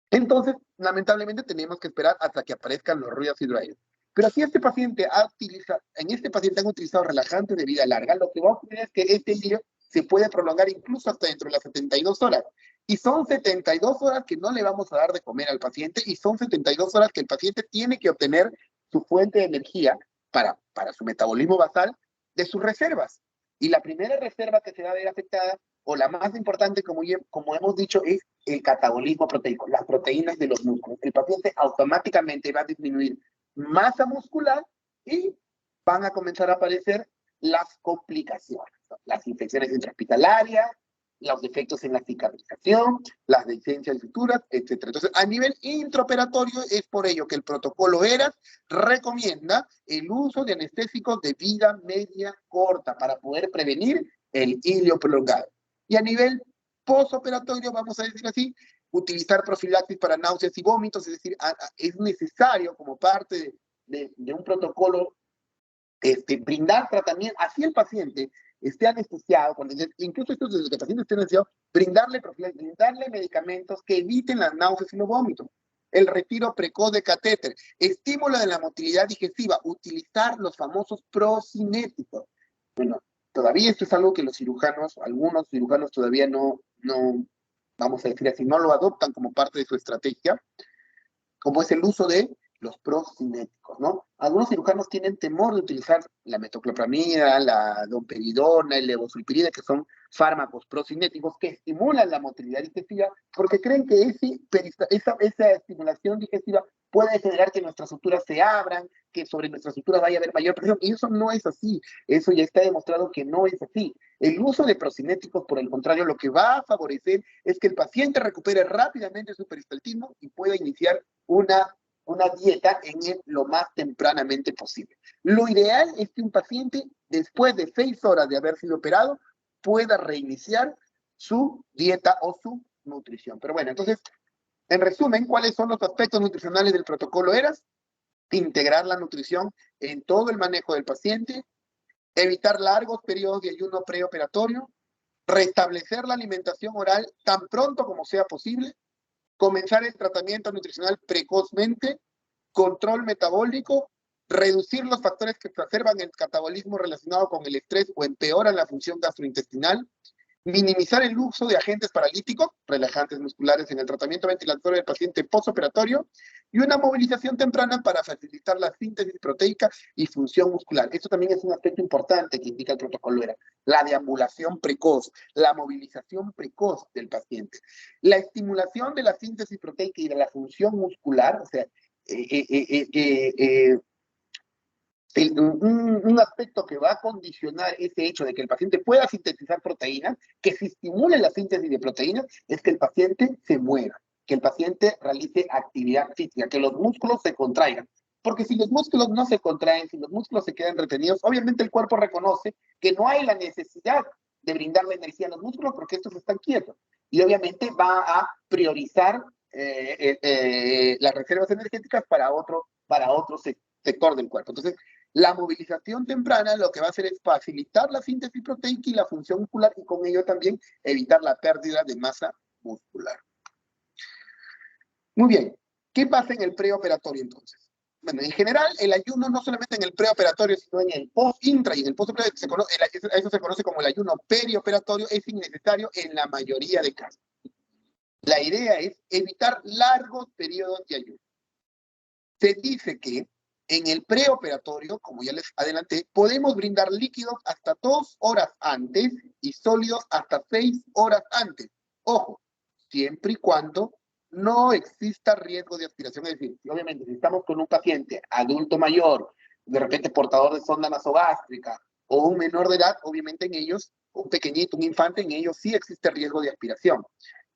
Entonces, lamentablemente, tenemos que esperar hasta que aparezcan los ruidos hidroaéreos. Pero si este paciente en este paciente han utilizado relajantes de vida larga, lo que va a ocurrir es que este hilio se puede prolongar incluso hasta dentro de las 72 horas. Y son 72 horas que no le vamos a dar de comer al paciente y son 72 horas que el paciente tiene que obtener su fuente de energía para su metabolismo basal de sus reservas. Y la primera reserva que se va a ver afectada, o la más importante, como hemos dicho, es el catabolismo proteico, las proteínas de los músculos. El paciente automáticamente va a disminuir masa muscular y van a comenzar a aparecer las complicaciones, ¿no? Las infecciones intrahospitalarias, los defectos en la cicatrización, las dehiscencias de suturas, etc. Entonces, a nivel intraoperatorio, es por ello que el protocolo ERAS recomienda el uso de anestésicos de vida media corta para poder prevenir el hilio prolongado. Y a nivel postoperatorio, vamos a decir así, utilizar profilaxis para náuseas y vómitos, es decir, es necesario como parte de un protocolo, brindar tratamiento, así el paciente esté anestesiado, incluso esto desde que el paciente esté anestesiado, brindarle medicamentos que eviten las náuseas y los vómitos, el retiro precoz de catéter, estímulo de la motilidad digestiva, utilizar los famosos procinéticos. Bueno, todavía esto es algo que los cirujanos, algunos cirujanos todavía no, vamos a decir así, no lo adoptan como parte de su estrategia, como es el uso de los procinéticos, ¿no? Algunos cirujanos tienen temor de utilizar la metoclopramida, la domperidona, el levosulpirida, que son fármacos procinéticos que estimulan la motilidad digestiva, porque creen que esa estimulación digestiva puede generar que nuestras suturas se abran, que sobre nuestras suturas vaya a haber mayor presión, y eso no es así. Eso ya está demostrado que no es así. El uso de procinéticos, por el contrario, lo que va a favorecer es que el paciente recupere rápidamente su peristaltismo y pueda iniciar una dieta lo más tempranamente posible. Lo ideal es que un paciente, después de 6 horas de haber sido operado, pueda reiniciar su dieta o su nutrición. Pero bueno, entonces, en resumen, ¿cuáles son los aspectos nutricionales del protocolo ERAS? Integrar la nutrición en todo el manejo del paciente, evitar largos periodos de ayuno preoperatorio, restablecer la alimentación oral tan pronto como sea posible, comenzar el tratamiento nutricional precozmente, control metabólico, reducir los factores que exacerban el catabolismo relacionado con el estrés o empeoran la función gastrointestinal, minimizar el uso de agentes paralíticos, relajantes musculares en el tratamiento ventilatorio del paciente postoperatorio y una movilización temprana para facilitar la síntesis proteica y función muscular. Esto también es un aspecto importante que indica el protocolo ERA, la deambulación precoz, la movilización precoz del paciente. La estimulación de la síntesis proteica y de la función muscular, o sea, un aspecto que va a condicionar ese hecho de que el paciente pueda sintetizar proteínas, que se estimule la síntesis de proteínas, es que el paciente se mueva, que el paciente realice actividad física, que los músculos se contraigan. Porque si los músculos no se contraen, si los músculos se quedan retenidos, obviamente el cuerpo reconoce que no hay la necesidad de brindarle energía a los músculos porque estos están quietos. Y obviamente va a priorizar las reservas energéticas para otro sector del cuerpo. Entonces, la movilización temprana lo que va a hacer es facilitar la síntesis proteica y la función muscular y con ello también evitar la pérdida de masa muscular. Muy bien, ¿qué pasa en el preoperatorio entonces? Bueno, en general, el ayuno no solamente en el preoperatorio, sino en el post-intra y en el postoperatorio, eso se conoce como el ayuno perioperatorio, es innecesario en la mayoría de casos. La idea es evitar largos periodos de ayuno. Se dice que en el preoperatorio, como ya les adelanté, podemos brindar líquidos hasta 2 horas antes y sólidos hasta 6 horas antes. Ojo, siempre y cuando no exista riesgo de aspiración. Es decir, obviamente, si estamos con un paciente adulto mayor, de repente portador de sonda nasogástrica, o un menor de edad, obviamente en ellos, un pequeñito, un infante, en ellos sí existe riesgo de aspiración.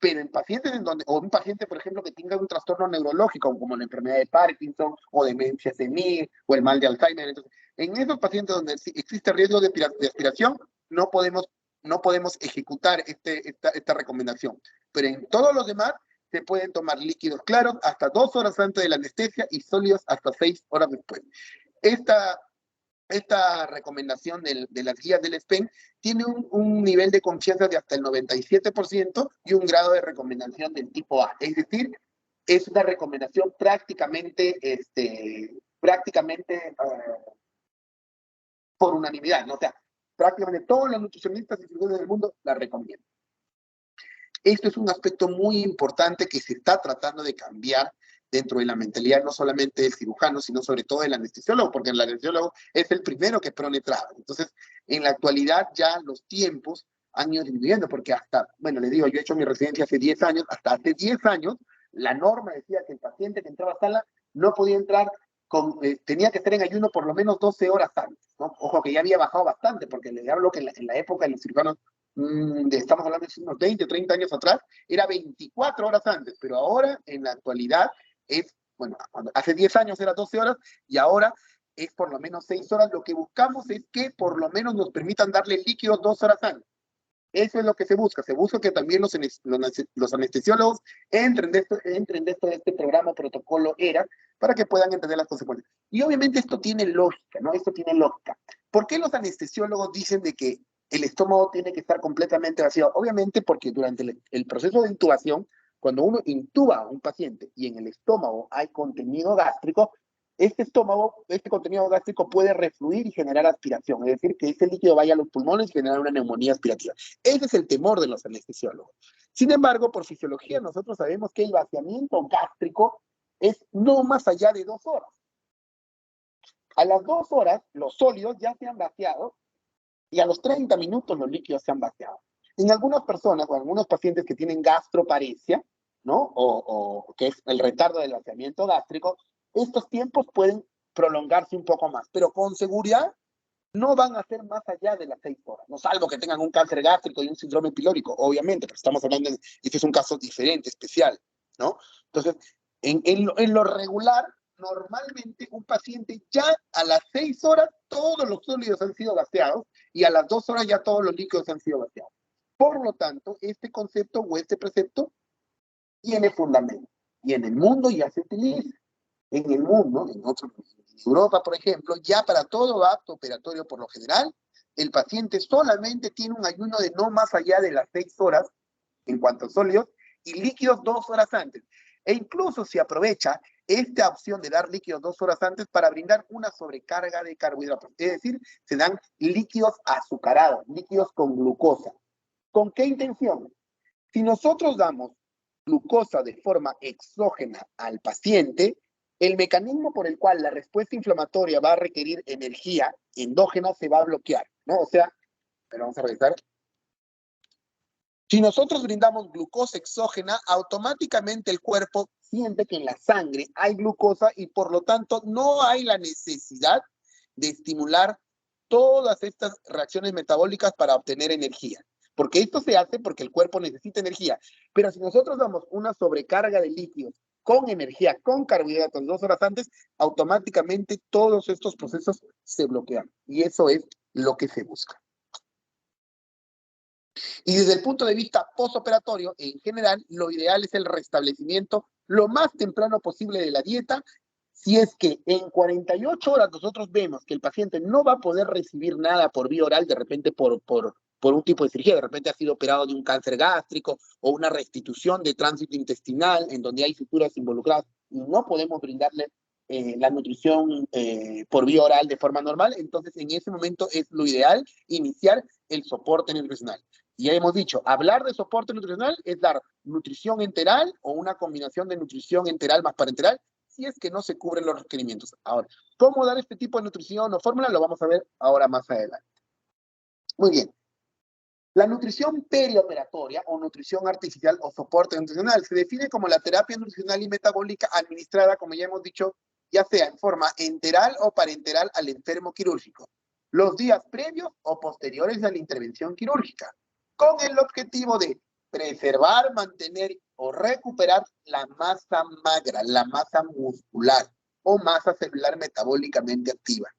Pero en pacientes o un paciente, por ejemplo, que tenga un trastorno neurológico, como la enfermedad de Parkinson, o demencia senil, o el mal de Alzheimer, entonces, en esos pacientes donde existe riesgo de aspiración, no podemos ejecutar esta recomendación. Pero en todos los demás, se pueden tomar líquidos claros hasta 2 horas antes de la anestesia y sólidos hasta 6 horas después. Esta recomendación de las guías del SPEN tiene un nivel de confianza de hasta el 97% y un grado de recomendación del tipo A. Es decir, es una recomendación prácticamente por unanimidad, ¿no? O sea, prácticamente todos los nutricionistas y cirujanos del mundo la recomiendan. Esto es un aspecto muy importante que se está tratando de cambiar dentro de la mentalidad, no solamente del cirujano, sino sobre todo del anestesiólogo, porque el anestesiólogo es el primero que pone trabas. Entonces, en la actualidad ya los tiempos han ido disminuyendo, porque bueno, les digo, yo he hecho mi residencia hace 10 años, hasta hace 10 años, la norma decía que el paciente que entraba a sala no podía entrar tenía que estar en ayuno por lo menos 12 horas antes, ¿no? Ojo que ya había bajado bastante, porque les hablo que en la época de los cirujanos, estamos hablando de unos 20, 30 años atrás, era 24 horas antes, pero ahora, en la actualidad, bueno, hace 10 años era 12 horas y ahora es por lo menos 6 horas. Lo que buscamos es que por lo menos nos permitan darle líquidos 2 horas antes. Eso es lo que se busca. Se busca que también los anestesiólogos entren dentro de este programa protocolo ERA para que puedan entender las consecuencias. Y obviamente esto tiene lógica, ¿no? Esto tiene lógica. ¿Por qué los anestesiólogos dicen de que el estómago tiene que estar completamente vacío? Obviamente porque durante el proceso de intubación, cuando uno intuba a un paciente y en el estómago hay contenido gástrico, este contenido gástrico puede refluir y generar aspiración, es decir, que ese líquido vaya a los pulmones y generar una neumonía aspirativa. Ese es el temor de los anestesiólogos. Sin embargo, por fisiología, nosotros sabemos que el vaciamiento gástrico es no más allá de 2 horas. A las 2 horas, los sólidos ya se han vaciado y a los 30 minutos los líquidos se han vaciado. En algunas personas o algunos pacientes que tienen gastroparesia, ¿no? O que es el retardo del vaciamiento gástrico, estos tiempos pueden prolongarse un poco más, pero con seguridad no van a ser más allá de las 6 horas, no salvo que tengan un cáncer gástrico y un síndrome pilórico, obviamente, pero estamos hablando este es un caso diferente, especial, ¿no? Entonces, en lo regular, normalmente un paciente ya a las 6 horas todos los sólidos han sido vaciados y a las 2 horas ya todos los líquidos han sido vaciados. Por lo tanto, este concepto o este precepto tiene fundamento y en el mundo ya se utiliza. En el mundo, en Europa, por ejemplo, ya para todo acto operatorio por lo general, el paciente solamente tiene un ayuno de no más allá de las 6 horas en cuanto a sólidos y líquidos 2 horas antes. E incluso se aprovecha esta opción de dar líquidos 2 horas antes para brindar una sobrecarga de carbohidratos. Es decir, se dan líquidos azucarados, líquidos con glucosa. ¿Con qué intención? Si nosotros damos glucosa de forma exógena al paciente, el mecanismo por el cual la respuesta inflamatoria va a requerir energía endógena se va a bloquear, ¿no? O sea, pero vamos a revisar. Si nosotros brindamos glucosa exógena, automáticamente el cuerpo siente que en la sangre hay glucosa y por lo tanto no hay la necesidad de estimular todas estas reacciones metabólicas para obtener energía. Porque esto se hace porque el cuerpo necesita energía. Pero si nosotros damos una sobrecarga de líquidos con energía, con carbohidratos 2 horas antes, automáticamente todos estos procesos se bloquean. Y eso es lo que se busca. Y desde el punto de vista postoperatorio, en general, lo ideal es el restablecimiento lo más temprano posible de la dieta. Si es que en 48 horas nosotros vemos que el paciente no va a poder recibir nada por vía oral, de repente por un tipo de cirugía, de repente ha sido operado de un cáncer gástrico o una restitución de tránsito intestinal en donde hay suturas involucradas y no podemos brindarle la nutrición por vía oral de forma normal, entonces en ese momento es lo ideal iniciar el soporte nutricional. Y ya hemos dicho, hablar de soporte nutricional es dar nutrición enteral o una combinación de nutrición enteral más parenteral si es que no se cubren los requerimientos. Ahora, ¿cómo dar este tipo de nutrición o fórmula? Lo vamos a ver ahora más adelante. Muy bien. La nutrición perioperatoria o nutrición artificial o soporte nutricional se define como la terapia nutricional y metabólica administrada, como ya hemos dicho, ya sea en forma enteral o parenteral al enfermo quirúrgico, los días previos o posteriores a la intervención quirúrgica, con el objetivo de preservar, mantener o recuperar la masa magra, la masa muscular o masa celular metabólicamente activa,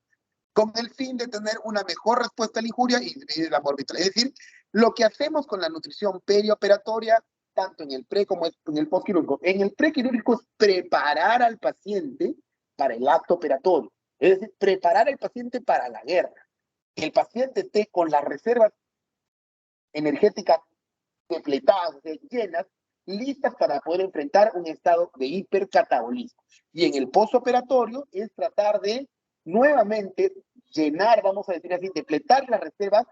con el fin de tener una mejor respuesta a la injuria y disminuir la morbilidad. Es decir, lo que hacemos con la nutrición perioperatoria, tanto en el pre como en el postquirúrgico. En el prequirúrgico es preparar al paciente para el acto operatorio. Es decir, preparar al paciente para la guerra. Que el paciente esté con las reservas energéticas depletadas, llenas, listas para poder enfrentar un estado de hipercatabolismo. Y en el postoperatorio es tratar de nuevamente llenar, vamos a decir así, depletar las reservas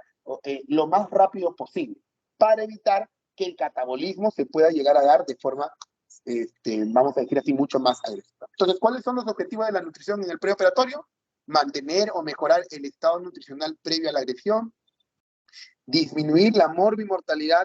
lo más rápido posible para evitar que el catabolismo se pueda llegar a dar de forma, vamos a decir así, mucho más agresiva. Entonces, ¿cuáles son los objetivos de la nutrición en el preoperatorio? Mantener o mejorar el estado nutricional previo a la agresión, disminuir la morbimortalidad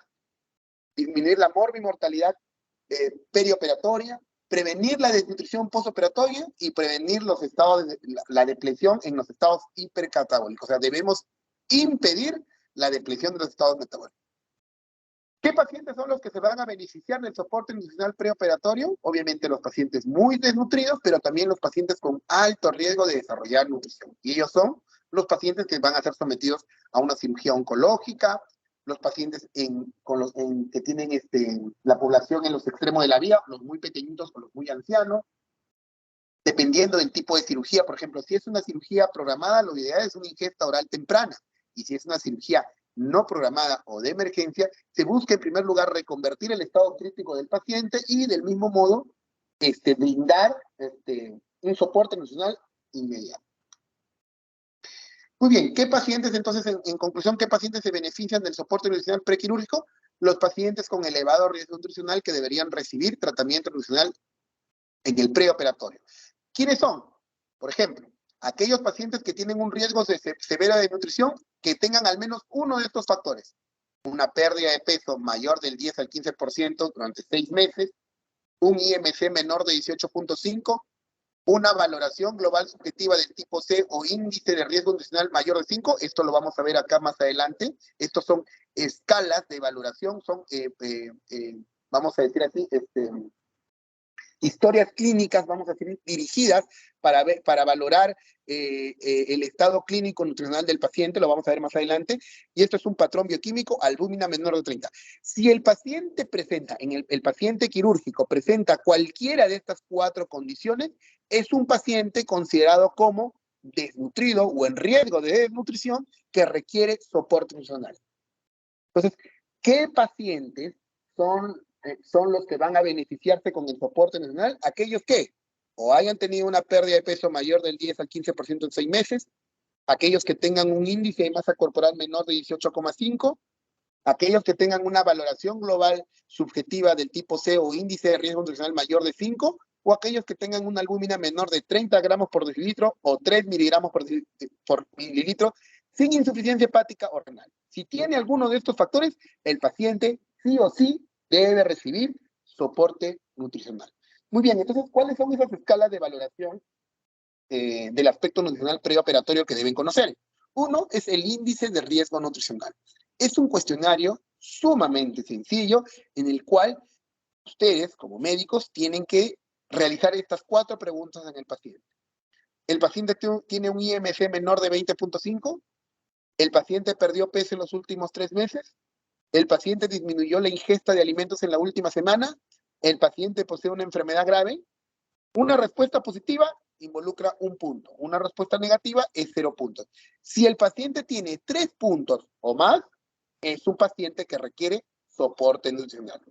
perioperatoria, prevenir la desnutrición postoperatoria y prevenir los estados la depresión en los estados hipercatabólicos. O sea, debemos impedir la depresión de los estados metabólicos. ¿Qué pacientes son los que se van a beneficiar del soporte nutricional preoperatorio? Obviamente los pacientes muy desnutridos, pero también los pacientes con alto riesgo de desarrollar nutrición. Y ellos son los pacientes que van a ser sometidos a una cirugía oncológica, los pacientes que tienen la población en los extremos de la vía, los muy pequeñitos o los muy ancianos, dependiendo del tipo de cirugía. Por ejemplo, si es una cirugía programada, lo ideal es una ingesta oral temprana, y si es una cirugía no programada o de emergencia, se busca en primer lugar reconvertir el estado crítico del paciente y del mismo modo brindar un soporte nutricional inmediato. Muy bien, ¿qué pacientes entonces, en conclusión, qué pacientes se benefician del soporte nutricional prequirúrgico? Los pacientes con elevado riesgo nutricional que deberían recibir tratamiento nutricional en el preoperatorio. ¿Quiénes son? Por ejemplo, aquellos pacientes que tienen un riesgo severo de nutrición que tengan al menos uno de estos factores. Una pérdida de peso mayor del 10 al 15% durante 6 meses, un IMC menor de 18.5, una valoración global subjetiva del tipo C o índice de riesgo nutricional mayor de 5, esto lo vamos a ver acá más adelante. Estos son escalas de valoración, son, vamos a decir así, historias clínicas, vamos a decir, dirigidas para valorar el estado clínico nutricional del paciente, lo vamos a ver más adelante, y esto es un patrón bioquímico, albúmina menor de 30. Si el paciente presenta, el paciente quirúrgico presenta cualquiera de estas 4 condiciones, es un paciente considerado como desnutrido o en riesgo de desnutrición que requiere soporte nutricional. Entonces, ¿qué pacientes son los que van a beneficiarse con el soporte nutricional? Aquellos que o hayan tenido una pérdida de peso mayor del 10 al 15% en 6 meses, aquellos que tengan un índice de masa corporal menor de 18,5, aquellos que tengan una valoración global subjetiva del tipo C o índice de riesgo nutricional mayor de 5, o aquellos que tengan una albúmina menor de 30 gramos por decilitro o 3 miligramos por mililitro sin insuficiencia hepática o renal. Si tiene alguno de estos factores, el paciente sí o sí debe recibir soporte nutricional. Muy bien, entonces, ¿cuáles son esas escalas de valoración del aspecto nutricional preoperatorio que deben conocer? Uno es el índice de riesgo nutricional. Es un cuestionario sumamente sencillo en el cual ustedes, como médicos, tienen que realizar estas 4 preguntas en el paciente. ¿El paciente tiene un IMC menor de 20.5? ¿El paciente perdió peso en los últimos 3 meses? ¿El paciente disminuyó la ingesta de alimentos en la última semana? ¿El paciente posee una enfermedad grave? Una respuesta positiva involucra 1 punto. Una respuesta negativa es 0 puntos. Si el paciente tiene 3 puntos o más, es un paciente que requiere soporte nutricional.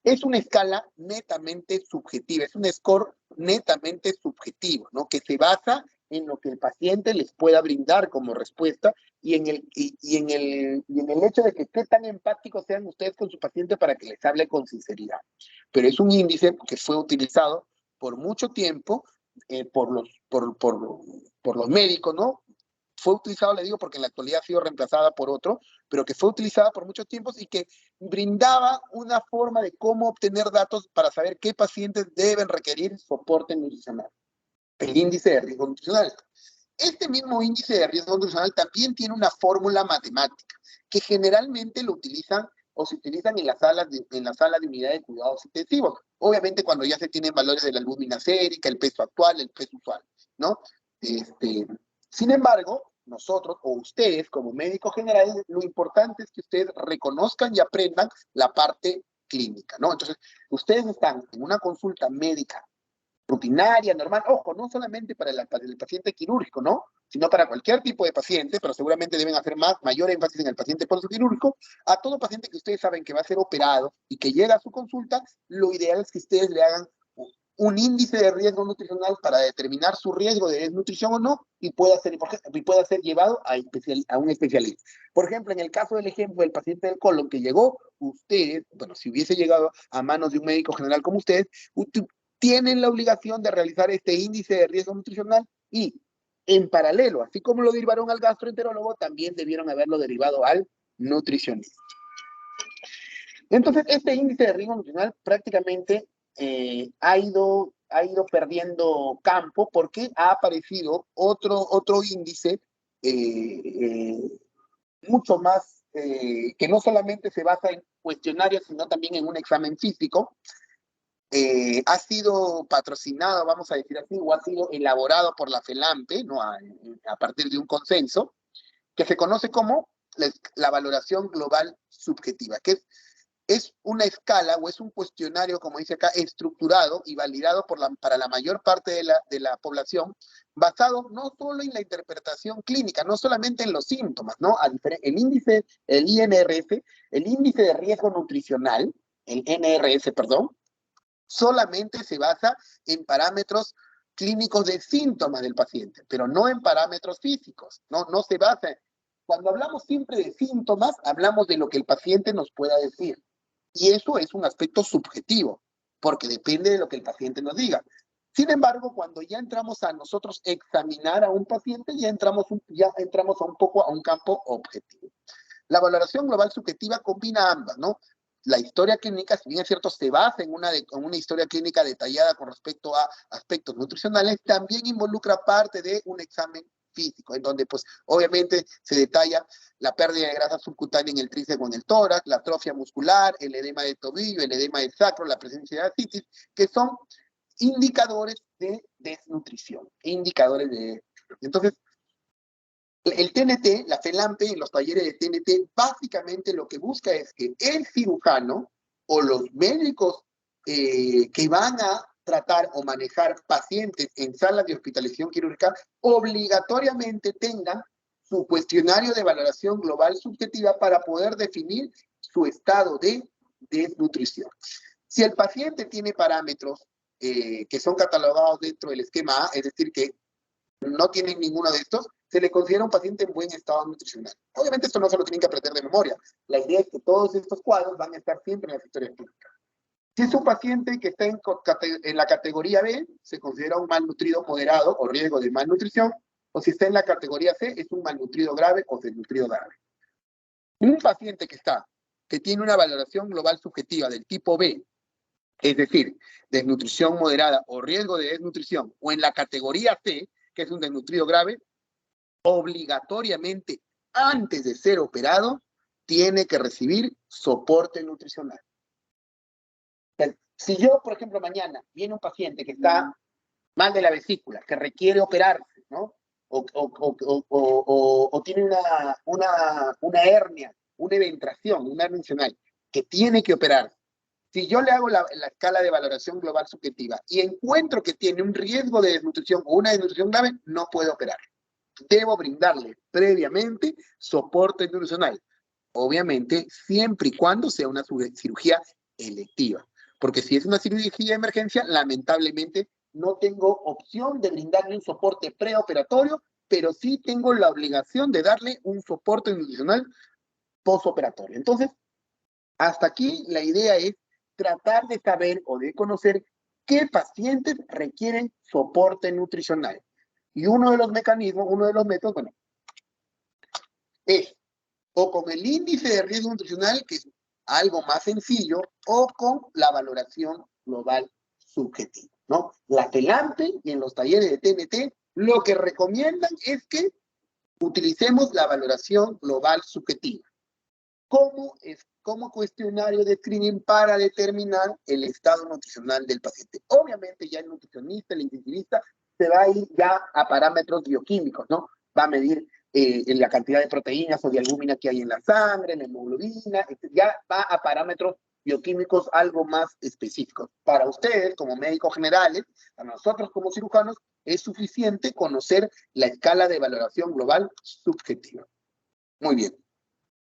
Es una escala netamente subjetiva, es un score netamente subjetivo, ¿no? Que se basa en lo que el paciente les pueda brindar como respuesta y en el hecho de que qué tan empáticos sean ustedes con su paciente para que les hable con sinceridad. Pero es un índice que fue utilizado por mucho tiempo por los médicos, ¿no? Fue utilizado, le digo, porque en la actualidad ha sido reemplazada por otro, pero que fue utilizada por muchos tiempos y que brindaba una forma de cómo obtener datos para saber qué pacientes deben requerir soporte nutricional. El índice de riesgo nutricional. Este mismo índice de riesgo nutricional también tiene una fórmula matemática que generalmente lo utilizan o se utilizan en la sala de unidad de cuidados intensivos. Obviamente cuando ya se tienen valores de la albúmina sérica, el peso actual, el peso usual, ¿no? Sin embargo, nosotros o ustedes como médicos generales, lo importante es que ustedes reconozcan y aprendan la parte clínica, ¿no? Entonces, ustedes están en una consulta médica rutinaria, normal, ojo, no solamente para el paciente quirúrgico, ¿no? Sino para cualquier tipo de paciente, pero seguramente deben hacer mayor énfasis en el paciente postoquirúrgico. A todo paciente que ustedes saben que va a ser operado y que llega a su consulta, lo ideal es que ustedes le hagan un índice de riesgo nutricional para determinar su riesgo de desnutrición o no y pueda ser llevado a un especialista. Por ejemplo, en el caso del ejemplo del paciente del colon que llegó, ustedes, bueno, si hubiese llegado a manos de un médico general como ustedes, tienen la obligación de realizar este índice de riesgo nutricional y en paralelo, así como lo derivaron al gastroenterólogo, también debieron haberlo derivado al nutricionista. Entonces, este índice de riesgo nutricional prácticamente ha ido perdiendo campo porque ha aparecido otro índice mucho más, que no solamente se basa en cuestionarios, sino también en un examen físico. Ha sido patrocinado, vamos a decir así, o ha sido elaborado por la FELAMPE, ¿no? a partir de un consenso, que se conoce como la valoración global subjetiva, que es una escala o es un cuestionario, como dice acá, estructurado y validado para la mayor parte de la población, basado no solo en la interpretación clínica, no solamente en los síntomas, ¿no? El índice, el INRS, el índice de riesgo nutricional, el NRS, perdón, solamente se basa en parámetros clínicos de síntomas del paciente, pero no en parámetros físicos, no se basa. Cuando hablamos siempre de síntomas, hablamos de lo que el paciente nos pueda decir. Y eso es un aspecto subjetivo, porque depende de lo que el paciente nos diga. Sin embargo, cuando ya entramos a nosotros examinar a un paciente, ya entramos un poco a un campo objetivo. La valoración global subjetiva combina ambas, ¿no? La historia clínica, si bien es cierto, se basa en una historia clínica detallada con respecto a aspectos nutricionales, también involucra parte de un examen físico, en donde pues obviamente se detalla la pérdida de grasa subcutánea en el tríceps o en el tórax, la atrofia muscular, el edema de tobillo, el edema del sacro, la presencia de ascitis, que son indicadores de desnutrición, Entonces, el TNT, la FELAMPE, en los talleres de TNT, básicamente lo que busca es que el cirujano o los médicos que van a tratar o manejar pacientes en salas de hospitalización quirúrgica obligatoriamente tengan su cuestionario de valoración global subjetiva para poder definir su estado de desnutrición. Si el paciente tiene parámetros que son catalogados dentro del esquema A, es decir, que no tienen ninguno de estos, se le considera un paciente en buen estado nutricional. Obviamente esto no se lo tienen que aprender de memoria. La idea es que todos estos cuadros van a estar siempre en las historias clínicas. Si es un paciente que está en la categoría B, se considera un malnutrido moderado o riesgo de malnutrición, o si está en la categoría C, es un malnutrido grave o desnutrido grave. Un paciente que tiene una valoración global subjetiva del tipo B, es decir, desnutrición moderada o riesgo de desnutrición, o en la categoría C, que es un desnutrido grave, obligatoriamente, antes de ser operado, tiene que recibir soporte nutricional. Si yo, por ejemplo, mañana viene un paciente que está mal de la vesícula, que requiere operarse, ¿no? O tiene una hernia, una eventración, una hernia funcional, que tiene que operarse. Si yo le hago la escala de valoración global subjetiva y encuentro que tiene un riesgo de desnutrición o una desnutrición grave, no puedo operar. Debo brindarle previamente soporte nutricional. Obviamente, siempre y cuando sea una cirugía electiva. Porque si es una cirugía de emergencia, lamentablemente no tengo opción de brindarle un soporte preoperatorio, pero sí tengo la obligación de darle un soporte nutricional postoperatorio. Entonces, hasta aquí la idea es tratar de saber o de conocer qué pacientes requieren soporte nutricional. Y uno de los mecanismos, uno de los métodos, bueno, es o con el índice de riesgo nutricional, que es algo más sencillo, o con la valoración global subjetiva, ¿no? La FELAMPE y en los talleres de TNT lo que recomiendan es que utilicemos la valoración global subjetiva como cuestionario de screening para determinar el estado nutricional del paciente. Obviamente ya el nutricionista, el intensivista, se va a ir ya a parámetros bioquímicos, ¿no? Va a medir la cantidad de proteínas o de albúmina que hay en la sangre, en la hemoglobina, ya va a parámetros bioquímicos algo más específicos. Para ustedes, como médicos generales, para nosotros como cirujanos, es suficiente conocer la escala de valoración global subjetiva. Muy bien.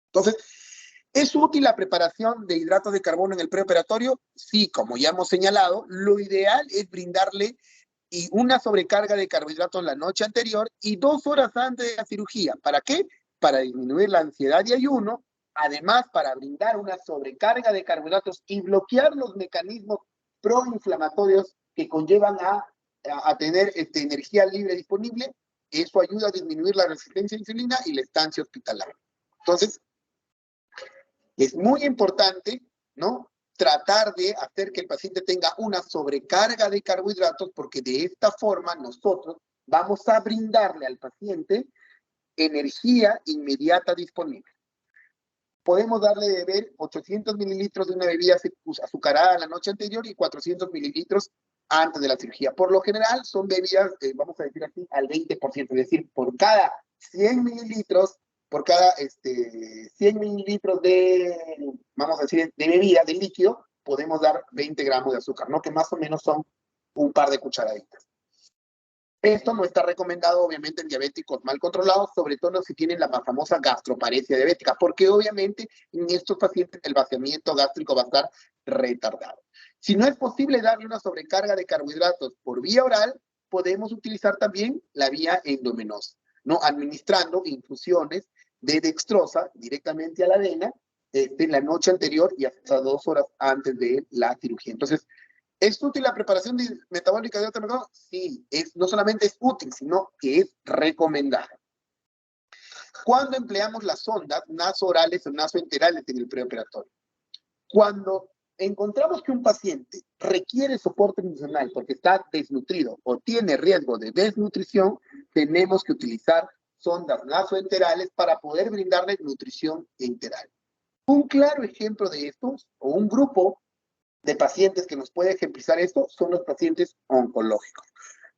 Entonces, ¿es útil la preparación de hidratos de carbono en el preoperatorio? Sí, como ya hemos señalado, lo ideal es brindarle una sobrecarga de carbohidratos la noche anterior y 2 horas antes de la cirugía. ¿Para qué? Para disminuir la ansiedad y ayuno, además para brindar una sobrecarga de carbohidratos y bloquear los mecanismos proinflamatorios que conllevan a tener energía libre disponible. Eso ayuda a disminuir la resistencia a insulina y la estancia hospitalaria. Entonces, es muy importante, ¿no?, tratar de hacer que el paciente tenga una sobrecarga de carbohidratos, porque de esta forma nosotros vamos a brindarle al paciente energía inmediata disponible. Podemos darle de beber 800 mililitros de una bebida azucarada la noche anterior y 400 mililitros antes de la cirugía. Por lo general son bebidas, vamos a decir así, al 20%, es decir, por cada 100 mililitros por cada 100 mililitros de, vamos a decir, de bebida, de líquido, podemos dar 20 gramos de azúcar, ¿no? Que más o menos son un par de cucharaditas. Esto no está recomendado, obviamente, en diabéticos mal controlados, sobre todo si tienen la más famosa gastroparesia diabética, porque obviamente en estos pacientes el vaciamiento gástrico va a estar retardado. Si no es posible darle una sobrecarga de carbohidratos por vía oral, podemos utilizar también la vía endovenosa, ¿no? Administrando infusiones de dextrosa directamente a la vena en la noche anterior y hasta 2 horas antes de la cirugía. Entonces, ¿es útil la preparación metabólica de alto mercado? Sí, no solamente es útil, sino que es recomendada. ¿Cuándo empleamos las sondas nasoorales o nasoenterales en el preoperatorio? Cuando encontramos que un paciente requiere soporte nutricional porque está desnutrido o tiene riesgo de desnutrición, tenemos que utilizar sondas nasoenterales para poder brindarle nutrición enteral. Un claro ejemplo de estos, o un grupo de pacientes que nos puede ejemplizar esto, son los pacientes oncológicos.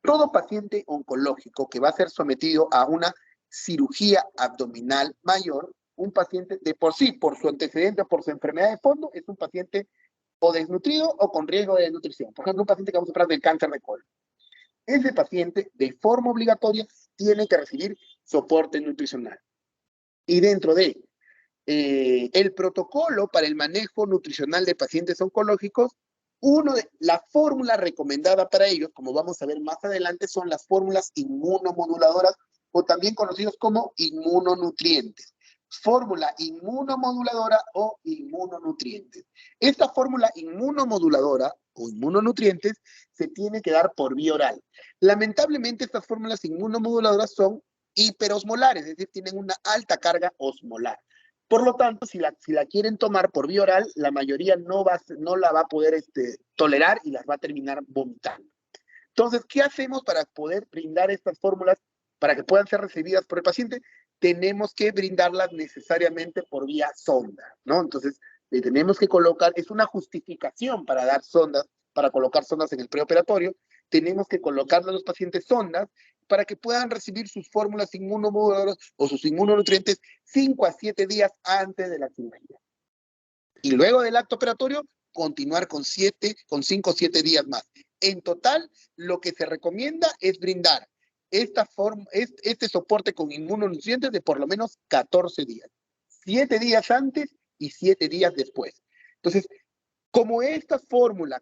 Todo paciente oncológico que va a ser sometido a una cirugía abdominal mayor, un paciente de por sí, por su antecedente o por su enfermedad de fondo, es un paciente o desnutrido o con riesgo de desnutrición. Por ejemplo, un paciente que vamos a hablar del cáncer de colon. Ese paciente, de forma obligatoria, tiene que recibir soporte nutricional. Y dentro de el protocolo para el manejo nutricional de pacientes oncológicos, la fórmula recomendada para ellos, como vamos a ver más adelante, son las fórmulas inmunomoduladoras o también conocidos como inmunonutrientes. Fórmula inmunomoduladora o inmunonutrientes. Esta fórmula inmunomoduladora o inmunonutrientes se tiene que dar por vía oral. Lamentablemente, estas fórmulas inmunomoduladoras son hiperosmolares, es decir, tienen una alta carga osmolar. Por lo tanto, si la quieren tomar por vía oral, la mayoría no la va a poder tolerar y las va a terminar vomitando. Entonces, ¿qué hacemos para poder brindar estas fórmulas para que puedan ser recibidas por el paciente? Tenemos que brindarlas necesariamente por vía sonda, ¿no? Entonces, le tenemos que colocar, es una justificación para dar sondas, para colocar sondas en el preoperatorio, tenemos que colocarle a los pacientes sondas para que puedan recibir sus fórmulas inmunomoduladoras o sus inmunonutrientes 5 a 7 días antes de la cirugía. Y luego del acto operatorio, continuar con 5 o 7 días más. En total, lo que se recomienda es brindar este soporte con inmunonutrientes de por lo menos 14 días. 7 días antes y 7 días después. Entonces, como esta fórmula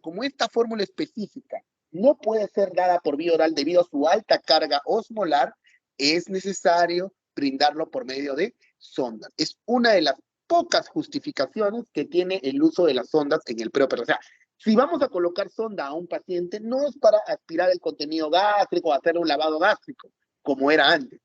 específica no puede ser dada por vía oral debido a su alta carga osmolar, es necesario brindarlo por medio de sondas. Es una de las pocas justificaciones que tiene el uso de las sondas en el preoperatorio. O sea, si vamos a colocar sonda a un paciente, no es para aspirar el contenido gástrico o hacerle un lavado gástrico, como era antes.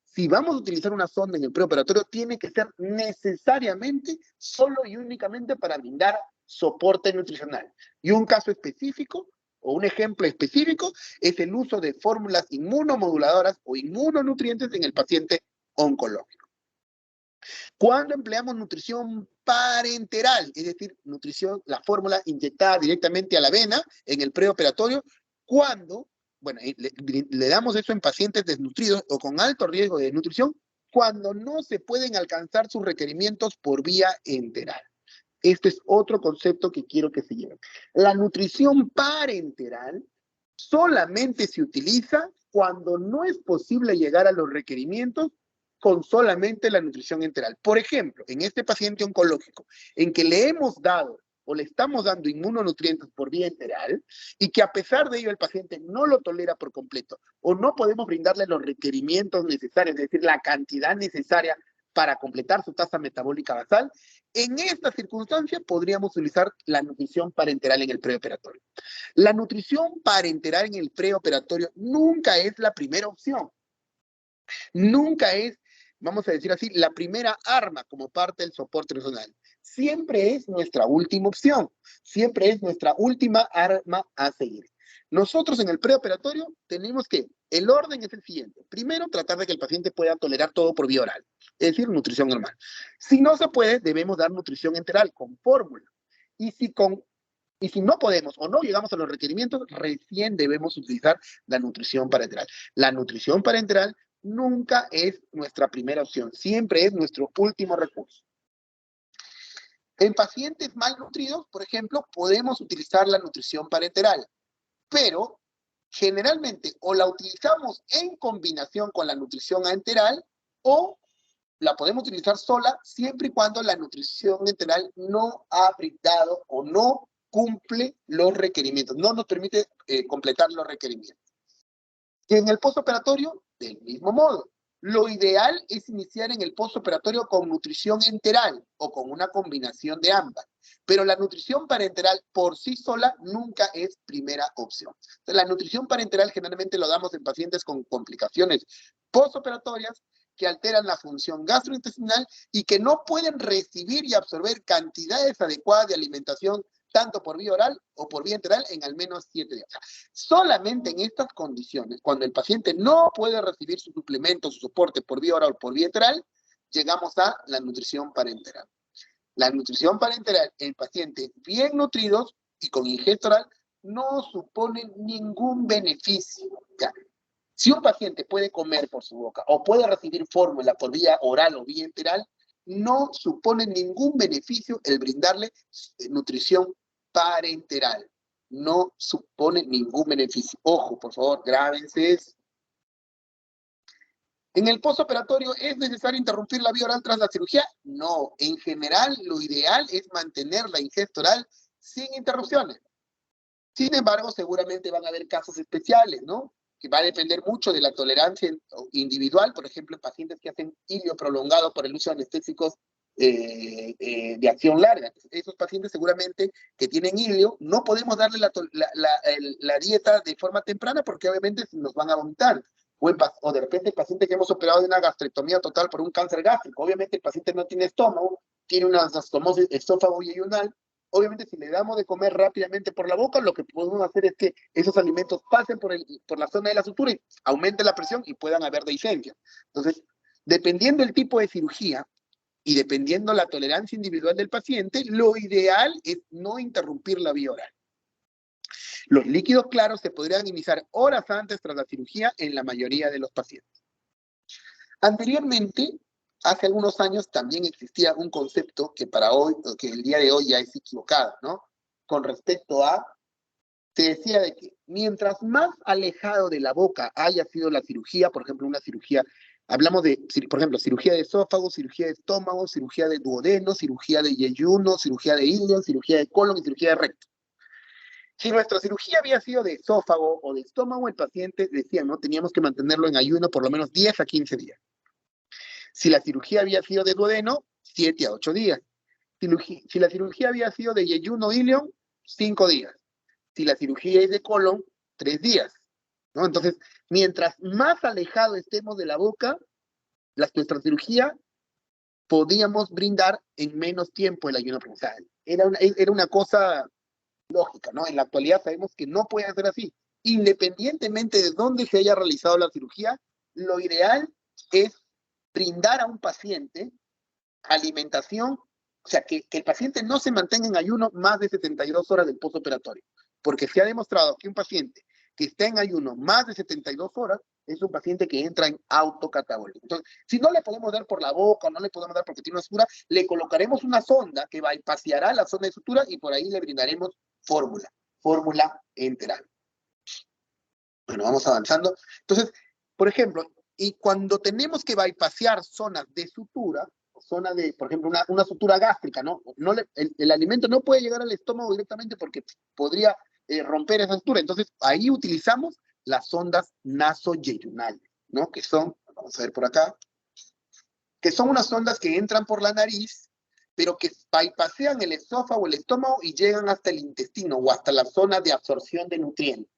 Si vamos a utilizar una sonda en el preoperatorio, tiene que ser necesariamente solo y únicamente para brindar soporte nutricional. Y un caso específico, o un ejemplo específico, es el uso de fórmulas inmunomoduladoras o inmunonutrientes en el paciente oncológico. Cuando empleamos nutrición parenteral, es decir, la fórmula inyectada directamente a la vena en el preoperatorio, cuando, bueno, le damos eso en pacientes desnutridos o con alto riesgo de desnutrición, cuando no se pueden alcanzar sus requerimientos por vía enteral. Este es otro concepto que quiero que se lleven. La nutrición parenteral solamente se utiliza cuando no es posible llegar a los requerimientos con solamente la nutrición enteral. Por ejemplo, en este paciente oncológico, en que le hemos dado o le estamos dando inmunonutrientes por vía enteral y que a pesar de ello el paciente no lo tolera por completo o no podemos brindarle los requerimientos necesarios, es decir, la cantidad necesaria para completar su tasa metabólica basal, en esta circunstancia podríamos utilizar la nutrición parenteral en el preoperatorio. La nutrición parenteral en el preoperatorio nunca es la primera opción. Nunca es, vamos a decir así, la primera arma como parte del soporte nutricional. Siempre es nuestra última opción. Siempre es nuestra última arma a seguir. Nosotros en el preoperatorio tenemos que, el orden es el siguiente. Primero, tratar de que el paciente pueda tolerar todo por vía oral, es decir, nutrición normal. Si no se puede, debemos dar nutrición enteral con fórmula. Y si no podemos o no llegamos a los requerimientos, recién debemos utilizar la nutrición parenteral. La nutrición parenteral nunca es nuestra primera opción, siempre es nuestro último recurso. En pacientes malnutridos, por ejemplo, podemos utilizar la nutrición parenteral, pero generalmente o la utilizamos en combinación con la nutrición enteral o la podemos utilizar sola siempre y cuando la nutrición enteral no ha brindado o no cumple los requerimientos, no nos permite completar los requerimientos. Y en el postoperatorio, del mismo modo. Lo ideal es iniciar en el postoperatorio con nutrición enteral o con una combinación de ambas. Pero la nutrición parenteral por sí sola nunca es primera opción. Entonces, la nutrición parenteral generalmente lo damos en pacientes con complicaciones postoperatorias que alteran la función gastrointestinal y que no pueden recibir y absorber cantidades adecuadas de alimentación tanto por vía oral o por vía enteral en al menos 7 días. Solamente en estas condiciones, cuando el paciente no puede recibir su suplemento, su soporte por vía oral o por vía enteral, llegamos a la nutrición parenteral. La nutrición parenteral en pacientes bien nutridos y con ingesta oral no supone ningún beneficio. Ya. Si un paciente puede comer por su boca o puede recibir fórmula por vía oral o vía enteral, no supone ningún beneficio el brindarle nutrición parenteral. No supone ningún beneficio. Ojo, por favor, grábense eso. ¿En el postoperatorio es necesario interrumpir la vía oral tras la cirugía? No. En general, lo ideal es mantener la ingesta oral sin interrupciones. Sin embargo, seguramente van a haber casos especiales, ¿no? Que va a depender mucho de la tolerancia individual, por ejemplo, en pacientes que hacen hilio prolongado por el uso de anestésicos de acción larga. Esos pacientes seguramente que tienen hilio, no podemos darle la dieta de forma temprana porque obviamente nos van a vomitar. O de repente el paciente que hemos operado de una gastrectomía total por un cáncer gástrico, obviamente el paciente no tiene estómago, tiene una anastomosis esófago-yeyunal. Obviamente, si le damos de comer rápidamente por la boca, lo que podemos hacer es que esos alimentos pasen por la zona de la sutura y aumente la presión y puedan haber dehiscencia. Entonces, dependiendo del tipo de cirugía y dependiendo la tolerancia individual del paciente, lo ideal es no interrumpir la vía oral. Los líquidos claros se podrían iniciar horas antes tras la cirugía en la mayoría de los pacientes. Anteriormente, hace algunos años también existía un concepto que que el día de hoy ya es equivocado, ¿no? Con respecto a, se decía de que mientras más alejado de la boca haya sido la cirugía, por ejemplo, una cirugía, hablamos de, por ejemplo, cirugía de esófago, cirugía de estómago, cirugía de duodeno, cirugía de yeyuno, cirugía de ilion, cirugía de colon y cirugía de recto. Si nuestra cirugía había sido de esófago o de estómago, el paciente decía, ¿no? Teníamos que mantenerlo en ayuno por lo menos 10 a 15 días. Si la cirugía había sido de duodeno, 7 a 8 días. Si la cirugía había sido de yeyuno ilion, 5 días. Si la cirugía es de colon, 3 días. ¿No? Entonces, mientras más alejado estemos de la boca, nuestra cirugía podíamos brindar en menos tiempo el ayuno premensal. Era una cosa lógica, ¿no? En la actualidad sabemos que no puede ser así. Independientemente de dónde se haya realizado la cirugía, lo ideal es brindar a un paciente alimentación, o sea, que el paciente no se mantenga en ayuno más de 72 horas del postoperatorio, porque se ha demostrado que un paciente que está en ayuno más de 72 horas es un paciente que entra en autocatabolismo. Entonces, si no le podemos dar por la boca o no le podemos dar porque tiene una sutura, le colocaremos una sonda que bypaseará la zona de sutura y por ahí le brindaremos fórmula enteral. Bueno, vamos avanzando. Entonces, por ejemplo, y cuando tenemos que bypasear zonas de sutura, zona de, por ejemplo, una sutura gástrica, ¿no? El alimento no puede llegar al estómago directamente porque podría romper esa sutura. Entonces, ahí utilizamos las sondas nasoyeyunales, ¿no? Que son, vamos a ver por acá, que son unas sondas que entran por la nariz, pero que bypasean el esófago, el estómago y llegan hasta el intestino o hasta la zona de absorción de nutrientes,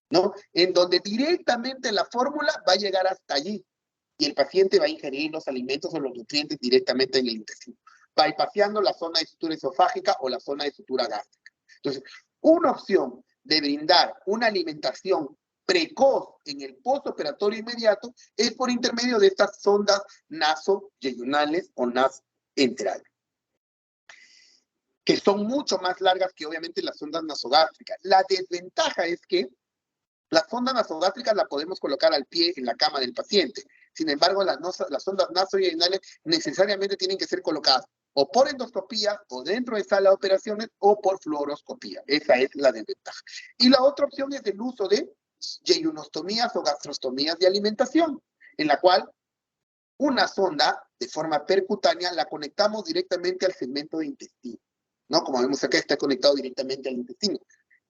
¿no? En donde directamente la fórmula va a llegar hasta allí y el paciente va a ingerir los alimentos o los nutrientes directamente en el intestino, bypaseando la zona de sutura esofágica o la zona de sutura gástrica. Entonces, una opción de brindar una alimentación precoz en el postoperatorio inmediato es por intermedio de estas sondas nasoyeyunales o nasenterales, que son mucho más largas que obviamente las sondas nasogástricas. La desventaja es que la sonda nasogástrica la podemos colocar al pie en la cama del paciente, Sin embargo, las sondas nasoduodenales necesariamente tienen que ser colocadas o por endoscopía, o dentro de sala de operaciones, o por fluoroscopía. Esa es la desventaja. Y la otra opción es el uso de yeyunostomías o gastrostomías de alimentación, en la cual una sonda, de forma percutánea, la conectamos directamente al segmento de intestino, ¿no? Como vemos acá, está conectado directamente al intestino.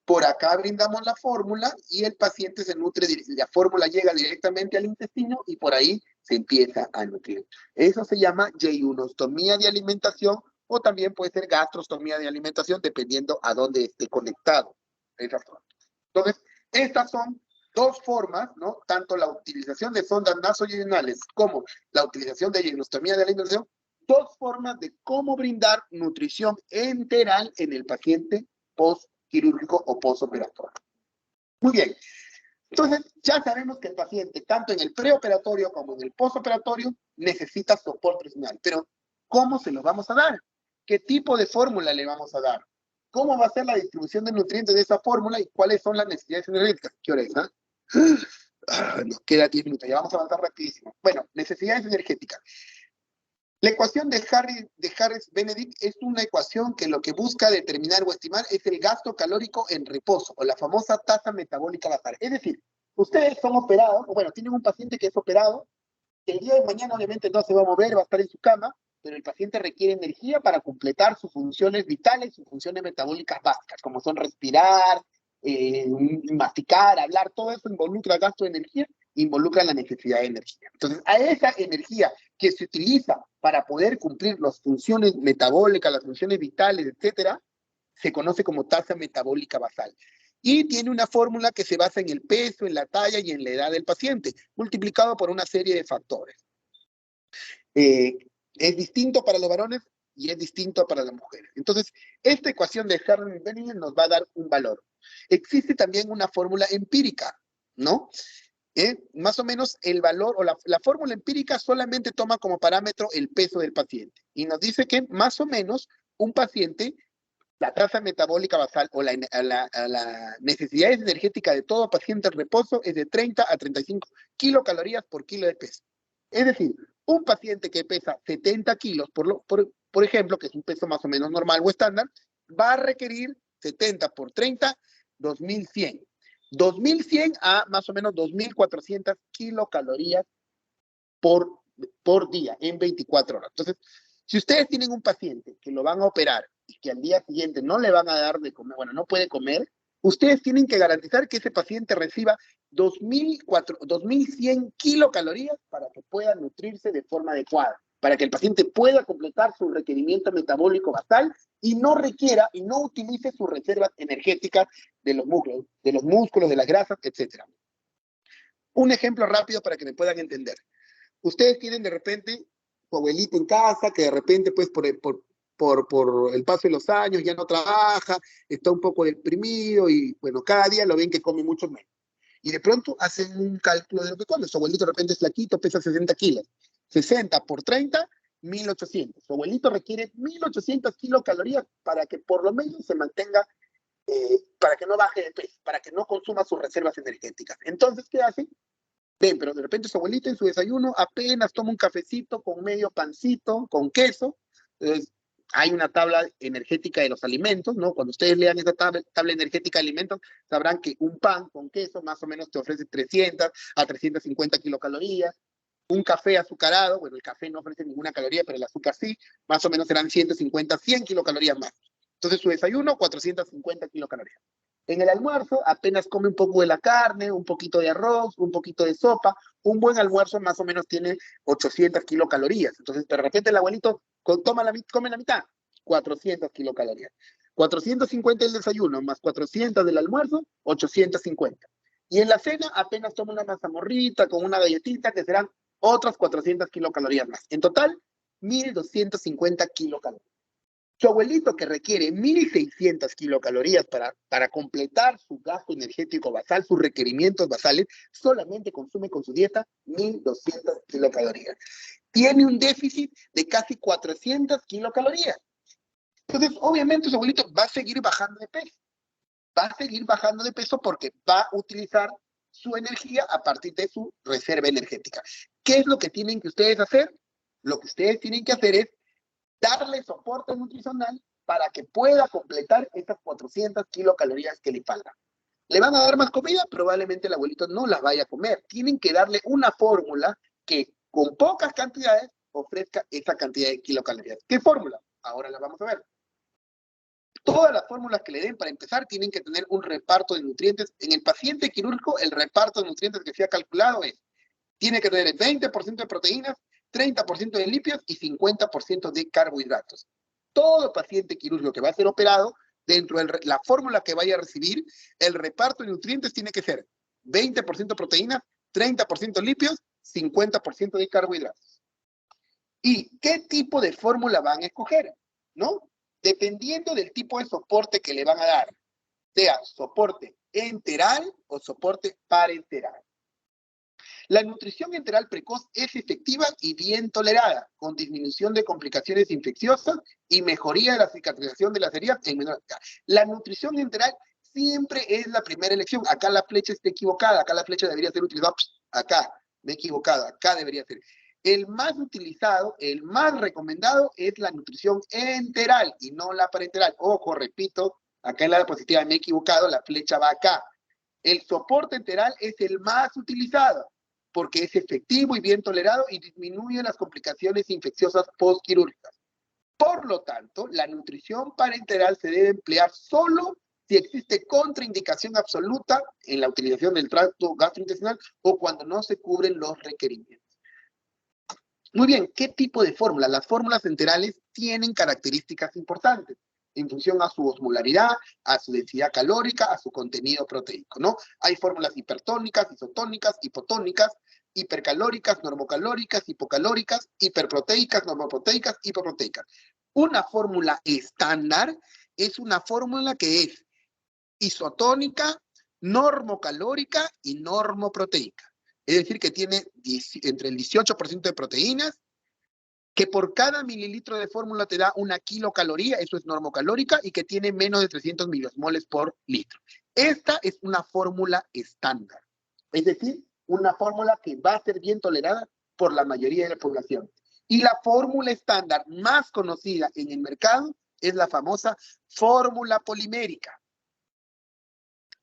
Por acá brindamos la fórmula y el paciente se nutre, la fórmula llega directamente al intestino y por ahí se empieza a nutrir. Eso se llama yeyunostomía de alimentación o también puede ser gastrostomía de alimentación dependiendo a dónde esté conectado. Entonces, estas son dos formas, ¿no? Tanto la utilización de sondas nasoduodenales como la utilización de yeyunostomía de alimentación, dos formas de cómo brindar nutrición enteral en el paciente postquirúrgico o postoperatorio. Muy bien. Entonces, ya sabemos que el paciente, tanto en el preoperatorio como en el postoperatorio, necesita soporte nutricional. Pero, ¿cómo se lo vamos a dar? ¿Qué tipo de fórmula le vamos a dar? ¿Cómo va a ser la distribución de nutrientes de esa fórmula y cuáles son las necesidades energéticas? ¿Qué hora es? Nos queda 10 minutos, ya vamos a avanzar rapidísimo. Bueno, necesidades energéticas. La ecuación de Harris-Benedict es una ecuación que lo que busca determinar o estimar es el gasto calórico en reposo, o la famosa tasa metabólica basal. Es decir, ustedes son operados, o bueno, tienen un paciente que es operado, que el día de mañana obviamente no se va a mover, va a estar en su cama, pero el paciente requiere energía para completar sus funciones vitales, sus funciones metabólicas básicas, como son respirar, masticar, hablar, todo eso involucra gasto de energía, involucra la necesidad de energía. Entonces, a esa energía que se utiliza para poder cumplir las funciones metabólicas, las funciones vitales, etcétera, se conoce como tasa metabólica basal. Y tiene una fórmula que se basa en el peso, en la talla y en la edad del paciente, multiplicado por una serie de factores. Es distinto para los varones y es distinto para las mujeres. Entonces, esta ecuación de Harris-Benedict nos va a dar un valor. Existe también una fórmula empírica, ¿no? Más o menos el valor o la fórmula empírica solamente toma como parámetro el peso del paciente y nos dice que más o menos un paciente, la tasa metabólica basal o la necesidad energética de todo paciente en reposo es de 30 a 35 kilocalorías por kilo de peso. Es decir, un paciente que pesa 70 kilos, por ejemplo, que es un peso más o menos normal o estándar, va a requerir 70 por 30, 2100. 2100 a más o menos 2400 kilocalorías por día en 24 horas. Entonces, si ustedes tienen un paciente que lo van a operar y que al día siguiente no le van a dar de comer, bueno, no puede comer, ustedes tienen que garantizar que ese paciente reciba 2100 kilocalorías para que pueda nutrirse de forma adecuada, para que el paciente pueda completar su requerimiento metabólico basal y no requiera y no utilice sus reservas energéticas de los músculos, de las grasas, etc. Un ejemplo rápido para que me puedan entender. Ustedes tienen de repente su abuelito en casa que de repente pues por el paso de los años ya no trabaja, está un poco deprimido y bueno, cada día lo ven que come mucho menos. Y de pronto hacen un cálculo de lo que come. Su abuelito de repente es flaquito, pesa 60 kilos. 60 por 30, 1800. Su abuelito requiere 1800 kilocalorías para que por lo menos se mantenga, para que no baje de peso, para que no consuma sus reservas energéticas. Entonces, ¿qué hacen? Ven, pero de repente su abuelito en su desayuno apenas toma un cafecito con medio pancito, con queso. Entonces, hay una tabla energética de los alimentos, ¿no? Cuando ustedes lean esa tabla energética de alimentos, sabrán que un pan con queso más o menos te ofrece 300 a 350 kilocalorías. Un café azucarado, bueno, el café no ofrece ninguna caloría, pero el azúcar sí, más o menos serán 150, 100 kilocalorías más. Entonces su desayuno, 450 kilocalorías. En el almuerzo apenas come un poco de la carne, un poquito de arroz, un poquito de sopa. Un buen almuerzo más o menos tiene 800 kilocalorías. Entonces de repente el abuelito come la mitad, 400 kilocalorías. 450 el desayuno más 400 del almuerzo, 850. Y en la cena apenas toma una mazamorrita con una galletita que serán otras 400 kilocalorías más. En total, 1250 kilocalorías. Su abuelito, que requiere 1600 kilocalorías para completar su gasto energético basal, sus requerimientos basales, solamente consume con su dieta 1200 kilocalorías. Tiene un déficit de casi 400 kilocalorías. Entonces, obviamente, su abuelito va a seguir bajando de peso. Va a seguir bajando de peso porque va a utilizar su energía a partir de su reserva energética. ¿Qué es lo que tienen que ustedes hacer? Lo que ustedes tienen que hacer es darle soporte nutricional para que pueda completar estas 400 kilocalorías que le faltan. ¿Le van a dar más comida? Probablemente el abuelito no las vaya a comer. Tienen que darle una fórmula que con pocas cantidades ofrezca esa cantidad de kilocalorías. ¿Qué fórmula? Ahora la vamos a ver. Todas las fórmulas que le den para empezar tienen que tener un reparto de nutrientes. En el paciente quirúrgico, el reparto de nutrientes que se ha calculado es, tiene que tener el 20% de proteínas, 30% de lípidos y 50% de carbohidratos. Todo paciente quirúrgico que va a ser operado, dentro de la fórmula que vaya a recibir, el reparto de nutrientes tiene que ser 20% proteínas, 30% lípidos, 50% de carbohidratos. ¿Y qué tipo de fórmula van a escoger? ¿No? Dependiendo del tipo de soporte que le van a dar, sea soporte enteral o soporte parenteral. La nutrición enteral precoz es efectiva y bien tolerada, con disminución de complicaciones infecciosas y mejoría de la cicatrización de las heridas en menor escala. La nutrición enteral siempre es la primera elección. Acá la flecha está equivocada, acá la flecha debería ser utilizada, acá, me he equivocado, acá debería ser. El más utilizado, el más recomendado es la nutrición enteral y no la parenteral. Ojo, repito, acá en la diapositiva me he equivocado, la flecha va acá. El soporte enteral es el más utilizado porque es efectivo y bien tolerado y disminuye las complicaciones infecciosas postquirúrgicas. Por lo tanto, la nutrición parenteral se debe emplear solo si existe contraindicación absoluta en la utilización del tracto gastrointestinal o cuando no se cubren los requerimientos. Muy bien, ¿qué tipo de fórmula? Las fórmulas enterales tienen características importantes en función a su osmolaridad, a su densidad calórica, a su contenido proteico, ¿no? Hay fórmulas hipertónicas, isotónicas, hipotónicas, hipercalóricas, normocalóricas, hipocalóricas, hiperproteicas, normoproteicas, hipoproteicas. Una fórmula estándar es una fórmula que es isotónica, normocalórica y normoproteica. Es decir, que tiene entre el 18% de proteínas, que por cada mililitro de fórmula te da una kilocaloría, eso es normocalórica, y que tiene menos de 300 miliosmoles por litro. Esta es una fórmula estándar, es decir, una fórmula que va a ser bien tolerada por la mayoría de la población. Y la fórmula estándar más conocida en el mercado es la famosa fórmula polimérica,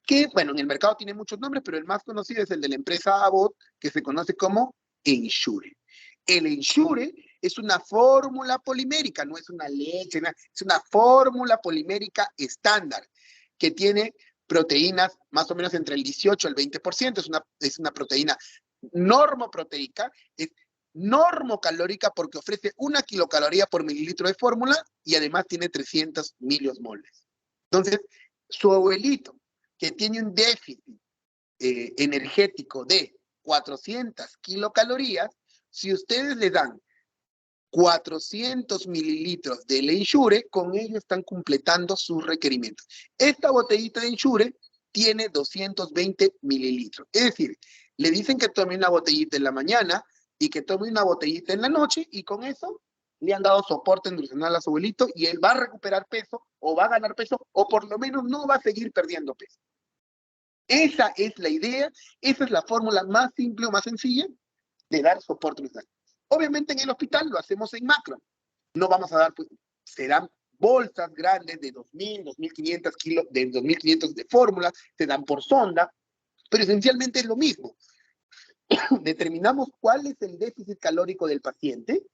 que, bueno, en el mercado tiene muchos nombres, pero el más conocido es el de la empresa Abbott, que se conoce como Ensure. El Ensure es una fórmula polimérica, no es una leche, es una fórmula polimérica estándar, que tiene proteínas más o menos entre el 18 al 20%, es una proteína normoproteica, es normocalórica porque ofrece 1 kilocaloría por mililitro de fórmula y además tiene 300 miliosmoles. Entonces, su abuelito, que tiene un déficit energético de 400 kilocalorías, si ustedes le dan 400 mililitros del Ensure, con ello están completando sus requerimientos. Esta botellita de Ensure tiene 220 mililitros. Es decir, le dicen que tome una botellita en la mañana y que tome una botellita en la noche y con eso le han dado soporte nutricional a su abuelito y él va a recuperar peso o va a ganar peso o por lo menos no va a seguir perdiendo peso. Esa es la idea, esa es la fórmula más simple o más sencilla de dar soporte nutricional. Obviamente en el hospital lo hacemos en macro. No vamos a dar, pues, serán bolsas grandes de 2.000, 2.500 kilos, de 2.500 de fórmula, se dan por sonda, pero esencialmente es lo mismo. Determinamos cuál es el déficit calórico del paciente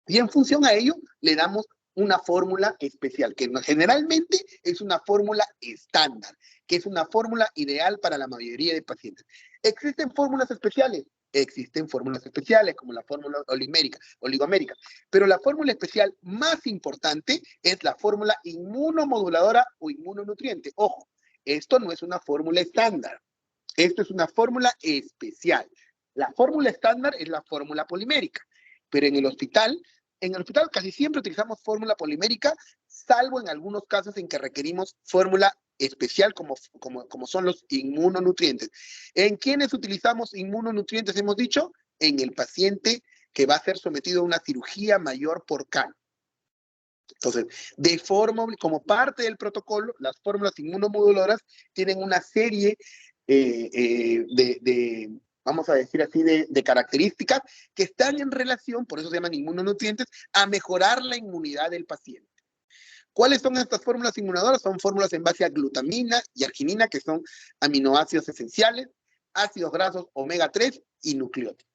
y en función a ello le damos una fórmula especial, que generalmente es una fórmula estándar, que es una fórmula ideal para la mayoría de pacientes. ¿Existen fórmulas especiales? Existen fórmulas especiales, como la fórmula oligomérica, pero la fórmula especial más importante es la fórmula inmunomoduladora o inmunonutriente. Ojo, esto no es una fórmula estándar, esto es una fórmula especial. La fórmula estándar es la fórmula polimérica, pero en el hospital casi siempre utilizamos fórmula polimérica, salvo en algunos casos en que requerimos fórmula especial como son los inmunonutrientes. ¿En quiénes utilizamos inmunonutrientes? Hemos dicho, en el paciente que va a ser sometido a una cirugía mayor por cáncer. Entonces, como parte del protocolo, las fórmulas inmunomoduladoras tienen una serie vamos a decir así, de características que están en relación, por eso se llaman inmunonutrientes, a mejorar la inmunidad del paciente. ¿Cuáles son estas fórmulas inmunadoras? Son fórmulas en base a glutamina y arginina, que son aminoácidos esenciales, ácidos grasos omega 3 y nucleótidos.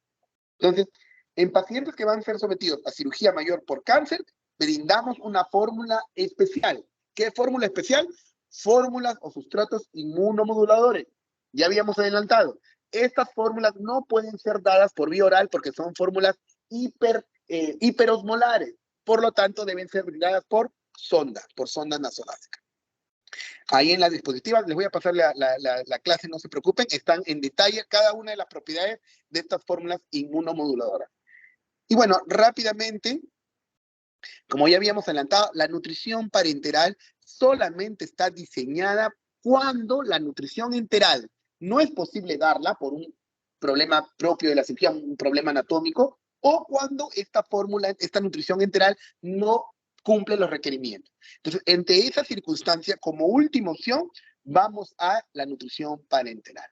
Entonces, en pacientes que van a ser sometidos a cirugía mayor por cáncer, brindamos una fórmula especial. ¿Qué fórmula especial? Fórmulas o sustratos inmunomoduladores. Ya habíamos adelantado. Estas fórmulas no pueden ser dadas por vía oral porque son fórmulas hiperosmolares. Por lo tanto, deben ser brindadas por sonda nasogástrica. Ahí en las dispositivas, les voy a pasar la clase, no se preocupen, están en detalle cada una de las propiedades de estas fórmulas inmunomoduladoras. Y bueno, rápidamente, como ya habíamos adelantado, la nutrición parenteral solamente está diseñada cuando la nutrición enteral no es posible darla por un problema propio de la cirugía, un problema anatómico, o cuando esta fórmula, esta nutrición enteral no cumple los requerimientos. Entonces, entre esas circunstancias, como última opción, vamos a la nutrición parenteral.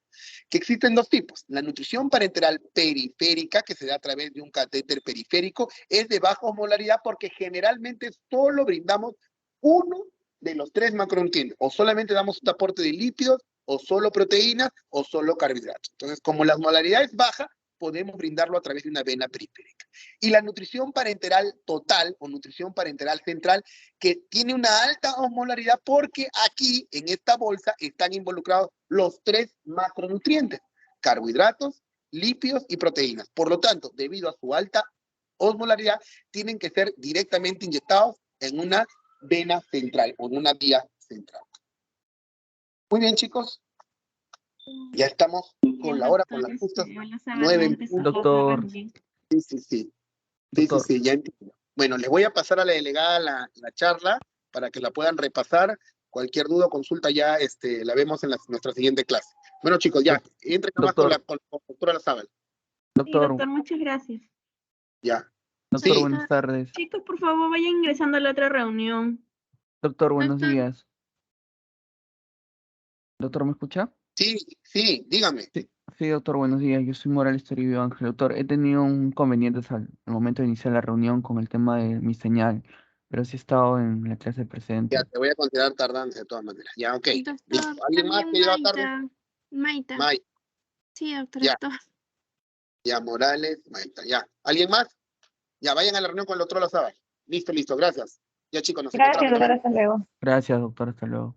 Que existen dos tipos. La nutrición parenteral periférica, que se da a través de un catéter periférico, es de baja osmolaridad porque generalmente solo brindamos uno de los 3 macronutrientes, o solamente damos un aporte de lípidos, o solo proteínas, o solo carbohidratos. Entonces, como la osmolaridad es baja, podemos brindarlo a través de una vena periférica. Y la nutrición parenteral total o nutrición parenteral central, que tiene una alta osmolaridad porque aquí, en esta bolsa, están involucrados los 3 macronutrientes, carbohidratos, lípidos y proteínas. Por lo tanto, debido a su alta osmolaridad, tienen que ser directamente inyectados en una vena central o en una vía central. Muy bien, chicos. Ya estamos con la hora, con las justas 9. Doctor. Sí, ya entiendo. Bueno, les voy a pasar a la delegada la charla para que la puedan repasar. Cualquier duda o consulta ya la vemos en nuestra siguiente clase. Bueno, chicos, ya, entren nomás con la doctora Lazábal. Doctor, Doctor, muchas gracias. Ya. doctor, Sí. buenas tardes. Chicos, por favor, vayan ingresando a la otra reunión. Doctor, buenos Doctor. días. Doctor, ¿me escucha? Sí, dígame. Sí, doctor, buenos días. Yo soy Morales Toribio Ángel. Doctor, he tenido un inconveniente al momento de iniciar la reunión con el tema de mi señal, pero sí he estado en la clase presente. Ya, te voy a considerar tardanza de todas maneras. Ya, ok. Doctor, Listo. ¿Alguien más que llega tarde? Maita. May. Sí, doctor. Ya. Ya, Morales, Maita. Ya. ¿Alguien más? Ya, vayan a la reunión con el doctor Lazábal. Listo, gracias. Ya, chicos, nos encontramos. Hasta luego. Gracias, doctor. Hasta luego.